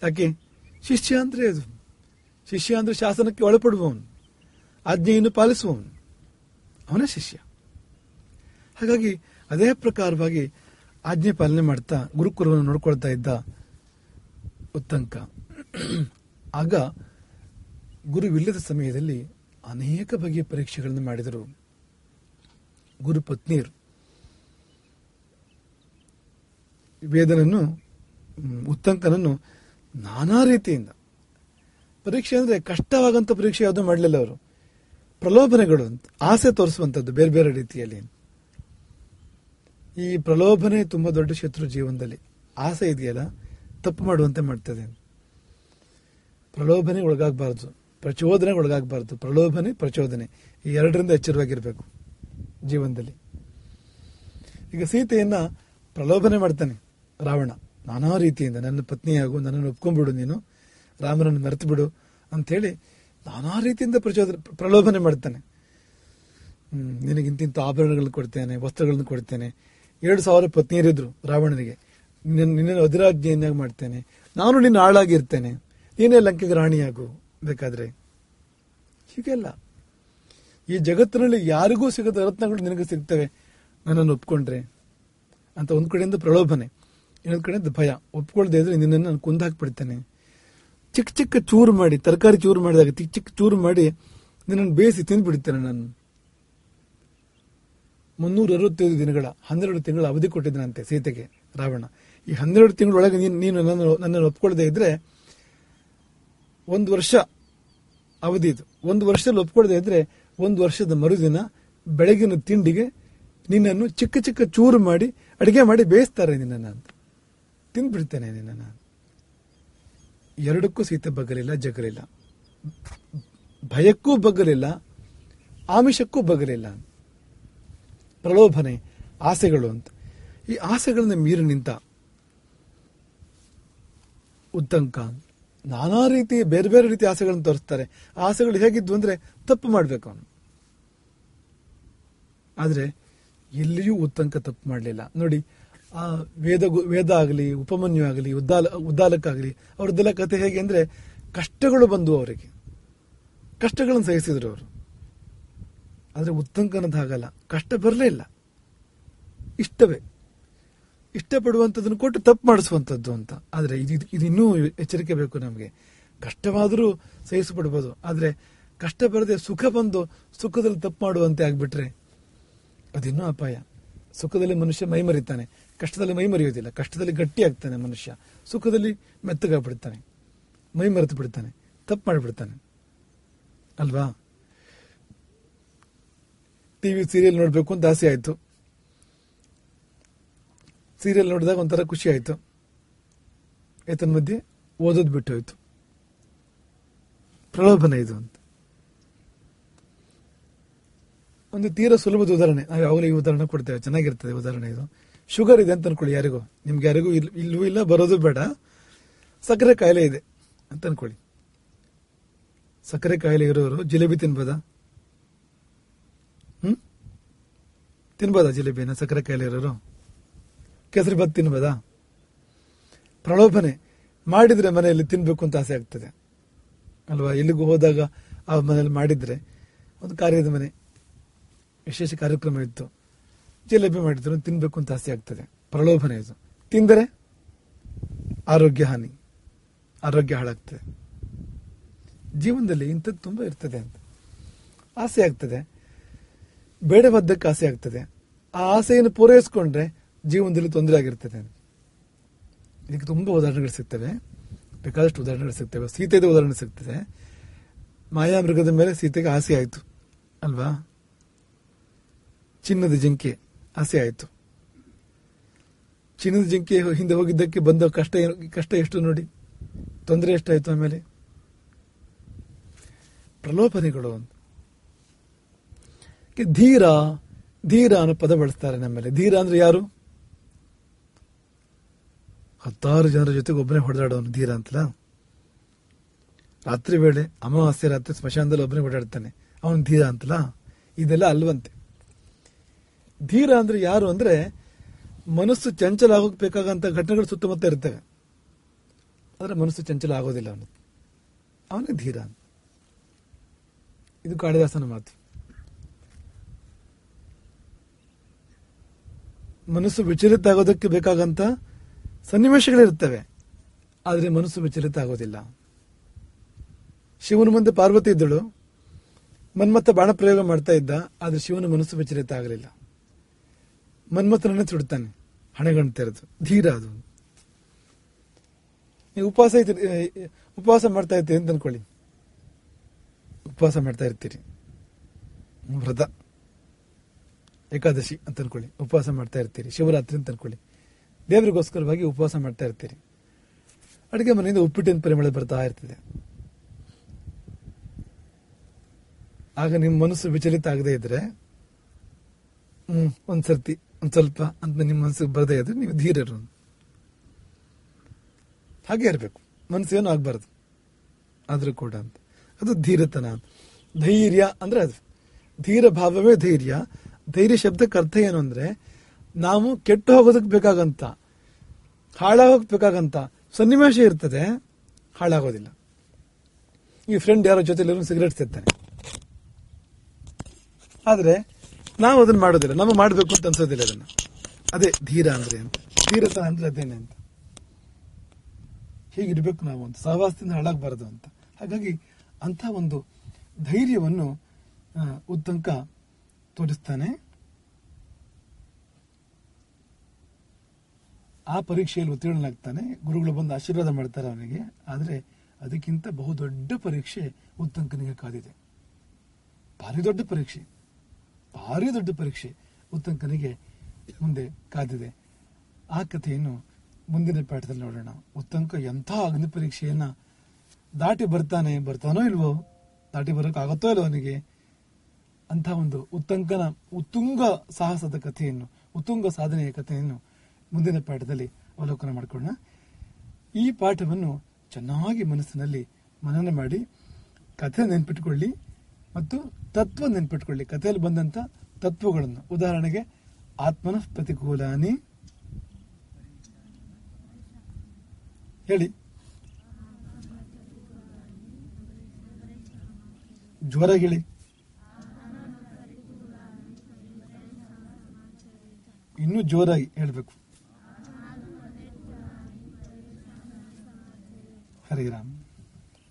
ಯಾಕೆ? ಶಿಷ್ಯ ಅಂದ್ರೆ ಅದು. ಶಿಷ್ಯ ಅಂದ್ರೆ ಶಾಸನಕ್ಕೆ ಒಳಪಡುವವನು, ಆಜ್ಞೆಯನ್ನು ಪಾಲಿಸುವವನು, ಅವನೇ ಶಿಷ್ಯ. ಹಾಗಾಗಿ ಅದೇ ಪ್ರಕಾರವಾಗಿ ಆಜ್ಞೆ ಪಾಲನೆ ಮಾಡ್ತಾ ಗುರುಕುಲವನ್ನು ನೋಡ್ಕೊಳ್ತಾ ಇದ್ದ ಉತ್ತಂಕ. ಆಗ ಗುರುವಿಲ್ಲದ ಸಮಯದಲ್ಲಿ ಅನೇಕ ಬಗೆಯ ಪರೀಕ್ಷೆಗಳನ್ನು ಮಾಡಿದರು ಗುರುಪತ್ನಿಯರು. ವೇದನನ್ನು, ಉತ್ತಂಕನನ್ನು ನಾನಾ ರೀತಿಯಿಂದ ಪರೀಕ್ಷೆ ಅಂದ್ರೆ ಕಷ್ಟವಾಗಂತ ಪರೀಕ್ಷೆ ಯಾವುದೂ ಮಾಡಲಿಲ್ಲ ಅವರು. ಪ್ರಲೋಭನೆಗಳು ಅಂತ, ಆಸೆ ತೋರಿಸುವಂಥದ್ದು ಬೇರೆ ಬೇರೆ ರೀತಿಯಲ್ಲಿ. ಈ ಪ್ರಲೋಭನೆ ತುಂಬಾ ದೊಡ್ಡ ಶತ್ರು ಜೀವನದಲ್ಲಿ. ಆಸೆ ಇದೆಯಲ್ಲ, ತಪ್ಪು ಮಾಡುವಂತೆ ಮಾಡ್ತದೆ. ಪ್ರಲೋಭನೆ ಒಳಗಾಗಬಾರ್ದು. ಪ್ರಚೋದನೆಗೆ ಒಳಗಾಗಬಾರ್ದು. ಪ್ರಲೋಭನೆ, ಪ್ರಚೋದನೆ, ಈ ಎರಡರಿಂದ ಎಚ್ಚರವಾಗಿರ್ಬೇಕು ಜೀವನದಲ್ಲಿ. ಈಗ ಸೀತೆಯನ್ನ ಪ್ರಲೋಭನೆ ಮಾಡ್ತಾನೆ ರಾವಣ ನಾನಾ ರೀತಿಯಿಂದ. ನನ್ನ ಪತ್ನಿಯಾಗು, ನನ್ನನ್ನು ಒಪ್ಕೊಂಡ್ಬಿಡು, ನೀನು ರಾಮನನ್ನು ಮರೆತು ಬಿಡು ಅಂಥೇಳಿ ನಾನಾ ರೀತಿಯಿಂದ ಪ್ರಲೋಭನೆ ಮಾಡ್ತಾನೆ. ನಿನಗಿಂತಿಂತ ಆಭರಣಗಳನ್ನು ಕೊಡ್ತೇನೆ, ವಸ್ತ್ರಗಳನ್ನು ಕೊಡ್ತೇನೆ. 7,000 ಪತ್ನಿಯರಿದ್ರು ರಾವಣನಿಗೆ. ನಿನ್ನನ್ನು ಅಧಿರಾಜ್ಞೆಯನ್ನಾಗಿ ಮಾಡ್ತೇನೆ, ನಾನು ನಿನ್ನ ಆಳಾಗಿರ್ತೇನೆ, ನೀನೇ ಲಂಕೆಗೆ ರಾಣಿಯಾಗು ಬೇಕಾದ್ರೆ. ಹೀಗೆಲ್ಲ ಈ ಜಗತ್ತಿನಲ್ಲಿ ಯಾರಿಗೂ ಸಿಗದ ರತ್ನಗಳು ನಿನಗೆ ಸಿಗ್ತವೆ ನನ್ನನ್ನು ಒಪ್ಕೊಂಡ್ರೆ ಅಂತ. ಒಂದ್ ಕಡೆಯಿಂದ ಪ್ರಲೋಭನೆ, ಇನ್ನೊಂದು ಕಡೆಯಿಂದ ಭಯ. ಒಪ್ಕೊಳ್ದೇ ಇದ್ರೆ ನಿನ್ನನ್ನು ನಾನು ಕುಂದಾಕ್ಬಿಡ್ತೇನೆ. ಚಿಕ್ಕ ಚಿಕ್ಕ ಚೂರು ಮಾಡಿ, ತರಕಾರಿ ಚೂರು ಮಾಡಿದಾಗ ಚಿಕ್ಕ ಚಿಕ್ಕ ಚೂರು ಮಾಡಿ ನಿನ್ನನ್ನು ಬೇಯಿಸಿ ತಿಂದ್ಬಿಡ್ತೇನೆ ನಾನು. 365 ದಿನಗಳ 12 ತಿಂಗಳ ಅವಧಿ ಕೊಟ್ಟಿದ್ದಾನಂತೆ ಸೀತೆಗೆ ರಾವಣ. ಈ 12 ತಿಂಗಳೊಳಗೆ ನೀನು ನನ್ನನ್ನು ಒಪ್ಕೊಳ್ಳದೆ ಇದ್ರೆ 1 ವರ್ಷ ಅವಧಿ ಇದು. 1 ವರ್ಷದಲ್ಲಿ ಒಪ್ಕೊಳ್ಳದೆ ಇದ್ರೆ 1 ವರ್ಷದ ಮರುದಿನ ಬೆಳಗಿನ ತಿಂಡಿಗೆ ನಿನ್ನನ್ನು ಚಿಕ್ಕ ಚಿಕ್ಕ ಚೂರು ಮಾಡಿ ಅಡಿಗೆ ಮಾಡಿ ಬೇಯಿಸ್ತಾರೆ ನಿನ್ನನ್ನು ಅಂತ. ತಿಂದ್ಬಿಡ್ತೇನೆ ನಿನ್ನನ್ನು. ಎರಡಕ್ಕೂ ಸೀತೆ ಬಗ್ಗಲಿಲ್ಲ, ಜಗ್ಗಲಿಲ್ಲ. ಭಯಕ್ಕೂ ಬಗ್ಗಲಿಲ್ಲ, ಆಮಿಷಕ್ಕೂ ಬಗ್ಗಲಿಲ್ಲ. ಪ್ರಲೋಭನೆ, ಆಸೆಗಳು ಅಂತ. ಈ ಆಸೆಗಳನ್ನ ಮೀರಿ ನಿಂತ ಉತ್ತಂಕ ನಾನಾ ರೀತಿ ಬೇರೆ ಬೇರೆ ರೀತಿ ಆಸೆಗಳನ್ನು ತೋರಿಸ್ತಾರೆ. ಆ ಆಸೆಗಳು ಹೇಗಿದ್ವು ಅಂದ್ರೆ ತಪ್ಪು ಮಾಡ್ಬೇಕು ಅವನು. ಆದ್ರೆ ಎಲ್ಲಿಯೂ ಉತ್ತಂಕ ತಪ್ಪು ಮಾಡಲಿಲ್ಲ ನೋಡಿ. ಆ ವೇದ ಆಗಲಿ, ಉಪಮನ್ಯು ಆಗಲಿ, ಉದ್ದಾಲಕ್ಕಾಗಲಿ, ಅವ್ರದ್ದೆಲ್ಲ ಕಥೆ ಹೇಗೆ ಅಂದ್ರೆ ಕಷ್ಟಗಳು ಬಂದು ಅವರಿಗೆ, ಕಷ್ಟಗಳನ್ನು ಸಹಿಸಿದ್ರು ಅವರು. ಆದ್ರೆ ಉತ್ತಂಕನದ್ದು ಹಾಗಲ್ಲ, ಕಷ್ಟ ಬರಲೇ ಇಲ್ಲ. ಇಷ್ಟವೇ, ಇಷ್ಟಪಡುವಂಥದ್ದನ್ನು ಕೊಟ್ಟು ತಪ್ಪು ಮಾಡಿಸುವಂಥದ್ದು ಅಂತ. ಆದ್ರೆ ಇದು ಇನ್ನೂ ಎಚ್ಚರಿಕೆ ಬೇಕು ನಮಗೆ. ಕಷ್ಟವಾದರೂ ಸಹಿಸಪಡ್ಬೋದು, ಆದ್ರೆ ಕಷ್ಟ ಬರದೆ ಸುಖ ಬಂದು ಸುಖದಲ್ಲಿ ತಪ್ಪು ಮಾಡುವಂತೆ ಆಗ್ಬಿಟ್ರೆ ಅದಿನ್ನೂ ಅಪಾಯ. ಸುಖದಲ್ಲಿ ಮನುಷ್ಯ ಮೈಮರಿತಾನೆ, ಕಷ್ಟದಲ್ಲಿ ಮೈಮರೆಯೋದಿಲ್ಲ. ಕಷ್ಟದಲ್ಲಿ ಗಟ್ಟಿ ಆಗ್ತಾನೆ ಮನುಷ್ಯ, ಸುಖದಲ್ಲಿ ಮೆತ್ತಗಾಗ್ಬಿಡ್ತಾನೆ, ಮೈ ಮರೆತು ಬಿಡ್ತಾನೆ, ತಪ್ಪು ಮಾಡಿಬಿಡ್ತಾನೆ ಅಲ್ವಾ. ಟಿವಿ ಸೀರಿಯಲ್ ನೋಡ್ಬೇಕು ಅಂತ ಆಸೆ ಆಯ್ತು. ಸೀರಿಯಲ್ ನೋಡಿದಾಗ ಒಂಥರ ಖುಷಿ ಆಯ್ತು. ಏತನ್ ಮಧ್ಯೆ ಓದೋದು ಬಿಟ್ಟು ಹೋಯ್ತು. ಪ್ರಲೋಭನೆ ಇದು ಅಂತ. ಒಂದು ತೀರಾ ಸುಲಭದ ಉದಾಹರಣೆ, ನಾವು ಯಾವಾಗಲೂ ಈ ಉದಾಹರಣೆ ಕೊಡ್ತೇವೆ, ಚೆನ್ನಾಗಿರ್ತದೆ ಉದಾಹರಣೆ ಇದು. ಶುಗರ್ ಇದೆ ಅಂತ ಅನ್ಕೊಳ್ಳಿ, ಯಾರಿಗೂ, ನಿಮ್ಗೆ ಯಾರಿಗೂ ಇಲ್ಲವೂ ಇಲ್ಲ, ಬರೋದು ಬೇಡ. ಸಕ್ಕರೆ ಕಾಯಿಲೆ ಇದೆ ಅಂತ ಅನ್ಕೊಳ್ಳಿ. ಸಕ್ಕರೆ ಕಾಯಿಲೆ ಇರೋರು ಜಿಲೇಬಿ ತಿನ್ಬೋದಾ? ತಿನ್ಬೋದಾ ಜಿಲೇಬಿನ? ಸಕ್ಕರೆ ಕಾಯಿಲೆ ಇರೋರು ಕೇಸರಿ ಬಾತ್ ತಿನ್ಬೋದಾ? ಪ್ರಲೋಭನೆ ಮಾಡಿದ್ರೆ ಮನೆಯಲ್ಲಿ ತಿನ್ಬೇಕು ಅಂತ ಆಸೆ ಆಗ್ತದೆ ಅಲ್ವಾ. ಎಲ್ಲಿಗೂ ಹೋದಾಗ ಆ ಮನೆಯಲ್ಲಿ ಮಾಡಿದ್ರೆ, ಒಂದು ಕಾರ್ಯದ ಮನೆ, ವಿಶೇಷ ಕಾರ್ಯಕ್ರಮ ಇತ್ತು, ಜಿಲೇಬಿ ಮಾಡಿದ್ರು, ತಿನ್ಬೇಕು ಅಂತ ಆಸೆ ಆಗ್ತದೆ. ಪ್ರಲೋಭನೆ ಇದು. ತಿಂದರೆ ಆರೋಗ್ಯ ಹಾನಿ, ಆರೋಗ್ಯ ಹಾಳಾಗ್ತದೆ. ಜೀವನದಲ್ಲಿ ಇಂಥದ್ದು ತುಂಬಾ ಇರ್ತದೆ ಅಂತ. ಆಸೆ ಆಗ್ತದೆ, ಬೇಡವಾದ್ದಕ್ಕೆ ಆಸೆ ಆಗ್ತದೆ. ಆ ಆಸೆಯನ್ನು ಪೂರೈಸಿಕೊಂಡ್ರೆ ಜೀವನದಲ್ಲಿ ತೊಂದರೆ ಆಗಿರ್ತದೆ. ಇದಕ್ಕೆ ತುಂಬಾ ಉದಾಹರಣೆಗಳು ಸಿಗ್ತವೆ, ಬೇಕಾದಷ್ಟು ಉದಾಹರಣೆಗಳು ಸಿಗ್ತವೆ. ಸೀತೆದ ಉದಾಹರಣೆ ಸಿಗ್ತದೆ. ಮಾಯಾಮೃಗದ ಮೇಲೆ ಸೀತೆಗೆ ಆಸೆ ಆಯ್ತು ಅಲ್ವಾ. ಚಿನ್ನದ ಜಿಂಕೆ ಆಸೆ ಆಯ್ತು. ಚಿನ್ನದ ಜಿಂಕೆ ಹಿಂದೆ ಹೋಗಿದ್ದಕ್ಕೆ ಬಂದ ಕಷ್ಟ ಎಷ್ಟು ನೋಡಿ, ತೊಂದರೆ ಎಷ್ಟಾಯ್ತು. ಆಮೇಲೆ ಪ್ರಲೋಭನೆಗಳು ಅಂತ. ಧೀರ, ಧೀರ ಅನ್ನೋ ಪದ ಬಳಸ್ತಾರೆ ನಮ್ಮಲ್ಲಿ. ಧೀರ ಅಂದ್ರೆ ಯಾರು? 10 ಜನರ ಜೊತೆಗೆ ಒಬ್ಬನೇ ಹೊಡೆದಾಡೋನು ಧೀರ ಅಂತಲ್ಲ. ರಾತ್ರಿ ವೇಳೆ, ಅಮಾವಾಸ್ಯೆ ರಾತ್ರಿ ಸ್ಮಶಾನದಲ್ಲಿ ಒಬ್ಬನೇ ಓಡಾಡ್ತಾನೆ, ಅವನು ಧೀರ ಅಂತಲ್ಲ. ಇದೆಲ್ಲ ಅಲ್ವಂತೆ. ಧೀರ ಅಂದ್ರೆ ಯಾರು ಅಂದ್ರೆ ಮನಸ್ಸು ಚಂಚಲ ಆಗೋಗ್ಬೇಕಾಗಂತ ಘಟನೆಗಳು ಸುತ್ತಮುತ್ತ ಇರ್ತವೆ, ಆದ್ರೆ ಮನಸ್ಸು ಚಂಚಲ ಆಗೋದಿಲ್ಲ ಅವನೇ ಧೀರ ಅಂತ. ಇದು ಕಾಳಿದಾಸನ ಮಾತು. ಮನಸ್ಸು ವಿಚಲಿತ ಆಗೋದಕ್ಕೆ ಬೇಕಾಗಂತ ಸನ್ನಿವೇಶಗಳಿರ್ತವೆ, ಆದ್ರೆ ಮನಸ್ಸು ವಿಚಲಿತ ಆಗೋದಿಲ್ಲ. ಶಿವನ ಮುಂದೆ ಪಾರ್ವತಿ ಇದ್ದಳು, ಮನ್ಮಥ ಬಾಣ ಪ್ರಯೋಗ ಮಾಡ್ತಾ ಇದ್ದ, ಆದ್ರೆ ಶಿವನ ಮನಸ್ಸು ವಿಚಲಿತ ಆಗಲಿಲ್ಲ. ಮನ್ಮಥನನ್ನೇ ಸುಡ್ತಾನೆ ಹಣೆಗಣ್ಣು ತೆರೆದು. ಧೀರ ಅದು. ನೀವು ಉಪವಾಸ ಮಾಡ್ತಾ ಇರ್ತೀರಿ ಅಂತ ಅನ್ಕೊಳ್ಳಿ. ಉಪವಾಸ ಮಾಡ್ತಾ ಇರ್ತೀರಿ, ವ್ರತ, ಏಕಾದಶಿ ಅಂತ ಅನ್ಕೊಳ್ಳಿ, ಉಪವಾಸ ಮಾಡ್ತಾ ಇರ್ತೀರಿ. ಶಿವರಾತ್ರಿ ಅಂತ ಅನ್ಕೊಳ್ಳಿ, ದೇವರಿಗೋಸ್ಕರವಾಗಿ ಉಪವಾಸ ಮಾಡ್ತಾ ಇರ್ತೀರಿ. ಅಡುಗೆ ಮನೆಯಿಂದ ಉಪ್ಪಿಟ್ಟಿನ ಪರಿಮಳ ಬರ್ತಾ ಇರ್ತದೆ. ಆಗ ನಿಮ್ಮ ಮನಸ್ಸು ವಿಚಲಿತ ಆಗದೆ ಇದ್ರೆ ಒಂದ್ಸರ್ತಿ ಒಂದ್ ಸ್ವಲ್ಪ ಅಂತ ನಿಮ್ಮ ಮನಸ್ಸಿಗೆ ಬರದೇ ಇದ್ರೆ ನೀವು ಧೀರರು. ಹಾಗೆ ಇರಬೇಕು, ಮನಸ್ಸೇನು ಆಗ್ಬಾರ್ದು ಆದ್ರೂ ಕೂಡ ಅಂತ. ಅದು ಧೀರತನ. ಧೈರ್ಯ ಅಂದ್ರೆ ಅದು ಧೀರ ಭಾವವೇ ಧೈರ್ಯ. ಧೈರ್ಯ ಶಬ್ದಕ್ಕೆ ಅರ್ಥ ಏನು ಅಂದ್ರೆ, ನಾವು ಕೆಟ್ಟು ಹೋಗೋದಕ್ಕೆ ಬೇಕಾಗಂತ, ಹಾಳಾಗೋಕ್ ಬೇಕಾಗಂತ ಸನ್ನಿವೇಶ ಇರ್ತದೆ, ಹಾಳಾಗೋದಿಲ್ಲ. ಈ ಫ್ರೆಂಡ್ ಯಾರೋ ಜೊತೆಲಿ ಸಿಗರೇಟ್ ಸೇರ್ತಾನೆ, ಆದ್ರೆ ನಾವು ಅದನ್ನ ಮಾಡೋದಿಲ್ಲ, ನಾವು ಮಾಡಬೇಕು ಅಂತ ಅನ್ಸೋದಿಲ್ಲ ಅದನ್ನ. ಅದೇ ಧೀರ ಅಂದ್ರೆ ಅಂತ. ಧೀರತನ ಅಂದ್ರೆ ಅದೇನೆ ಅಂತ. ಹೀಗಿರ್ಬೇಕು ನಾವು ಅಂತ, ಸಹವಾಸದಿಂದ ಹಾಳಾಗಬಾರದು ಅಂತ. ಹಾಗಾಗಿ ಅಂತ ಒಂದು ಧೈರ್ಯವನ್ನು ಉತ್ತಂಕ ತೋರಿಸ್ತಾನೆ. ಆ ಪರೀಕ್ಷೆಯಲ್ಲಿ ಉತ್ತೀರ್ಣನಾಗ್ತಾನೆ. ಗುರುಗಳು ಬಂದು ಆಶೀರ್ವಾದ ಮಾಡ್ತಾರೆ ಅವನಿಗೆ. ಆದ್ರೆ ಅದಕ್ಕಿಂತ ಬಹುದೊಡ್ಡ ಪರೀಕ್ಷೆ ಉತ್ತಂಕನಿಗೆ ಕಾದಿದೆ. ಭಾರಿ ದೊಡ್ಡ ಪರೀಕ್ಷೆ, ಭಾರಿ ದೊಡ್ಡ ಪರೀಕ್ಷೆ ಉತ್ತಂಕನಿಗೆ ಮುಂದೆ ಕಾದಿದೆ. ಆ ಕಥೆಯನ್ನು ಮುಂದಿನ ಪಾಠದಲ್ಲಿ ನೋಡೋಣ. ಉತ್ತಂಕ ಎಂಥ ಅಗ್ನಿ ಪರೀಕ್ಷೆಯನ್ನ ದಾಟಿ ಬರ್ತಾನೋ ಇಲ್ವೋ, ದಾಟಿ ಬರೋಕ್ಕಾಗತ್ತೋ ಇಲ್ವೋ ಅವನಿಗೆ, ಅಂತ ಒಂದು ಉತ್ತಂಕನ ಉತ್ತುಂಗ ಸಾಹಸದ ಕಥೆಯನ್ನು, ಉತ್ತುಂಗ ಸಾಧನೆಯ ಕಥೆಯನ್ನು ಮುಂದಿನ ಪಾಠದಲ್ಲಿ ಅವಲೋಕನ ಮಾಡಿಕೊಳ್ಳೋಣ. ಈ ಪಾಠವನ್ನು ಚೆನ್ನಾಗಿ ಮನಸ್ಸಿನಲ್ಲಿ ಮನನ ಮಾಡಿ ಕಥೆ ನೆನ್ಪಿಟ್ಕೊಳ್ಳಿ ಮತ್ತು ತತ್ವ ನೆನ್ಪಿಟ್ಕೊಳ್ಳಿ. ಕಥೆಯಲ್ಲಿ ಬಂದಂತ ತತ್ವಗಳನ್ನು, ಉದಾಹರಣೆಗೆ ಆತ್ಮನ ಪ್ರತಿಕೂಲಾನಿ ಹೇಳಿ, ಜ್ವರ ಹೇಳಿ, ಇನ್ನೂ ಜೋರಾಗಿ ಹೇಳ್ಬೇಕು. ಹರಿರಾಮ್.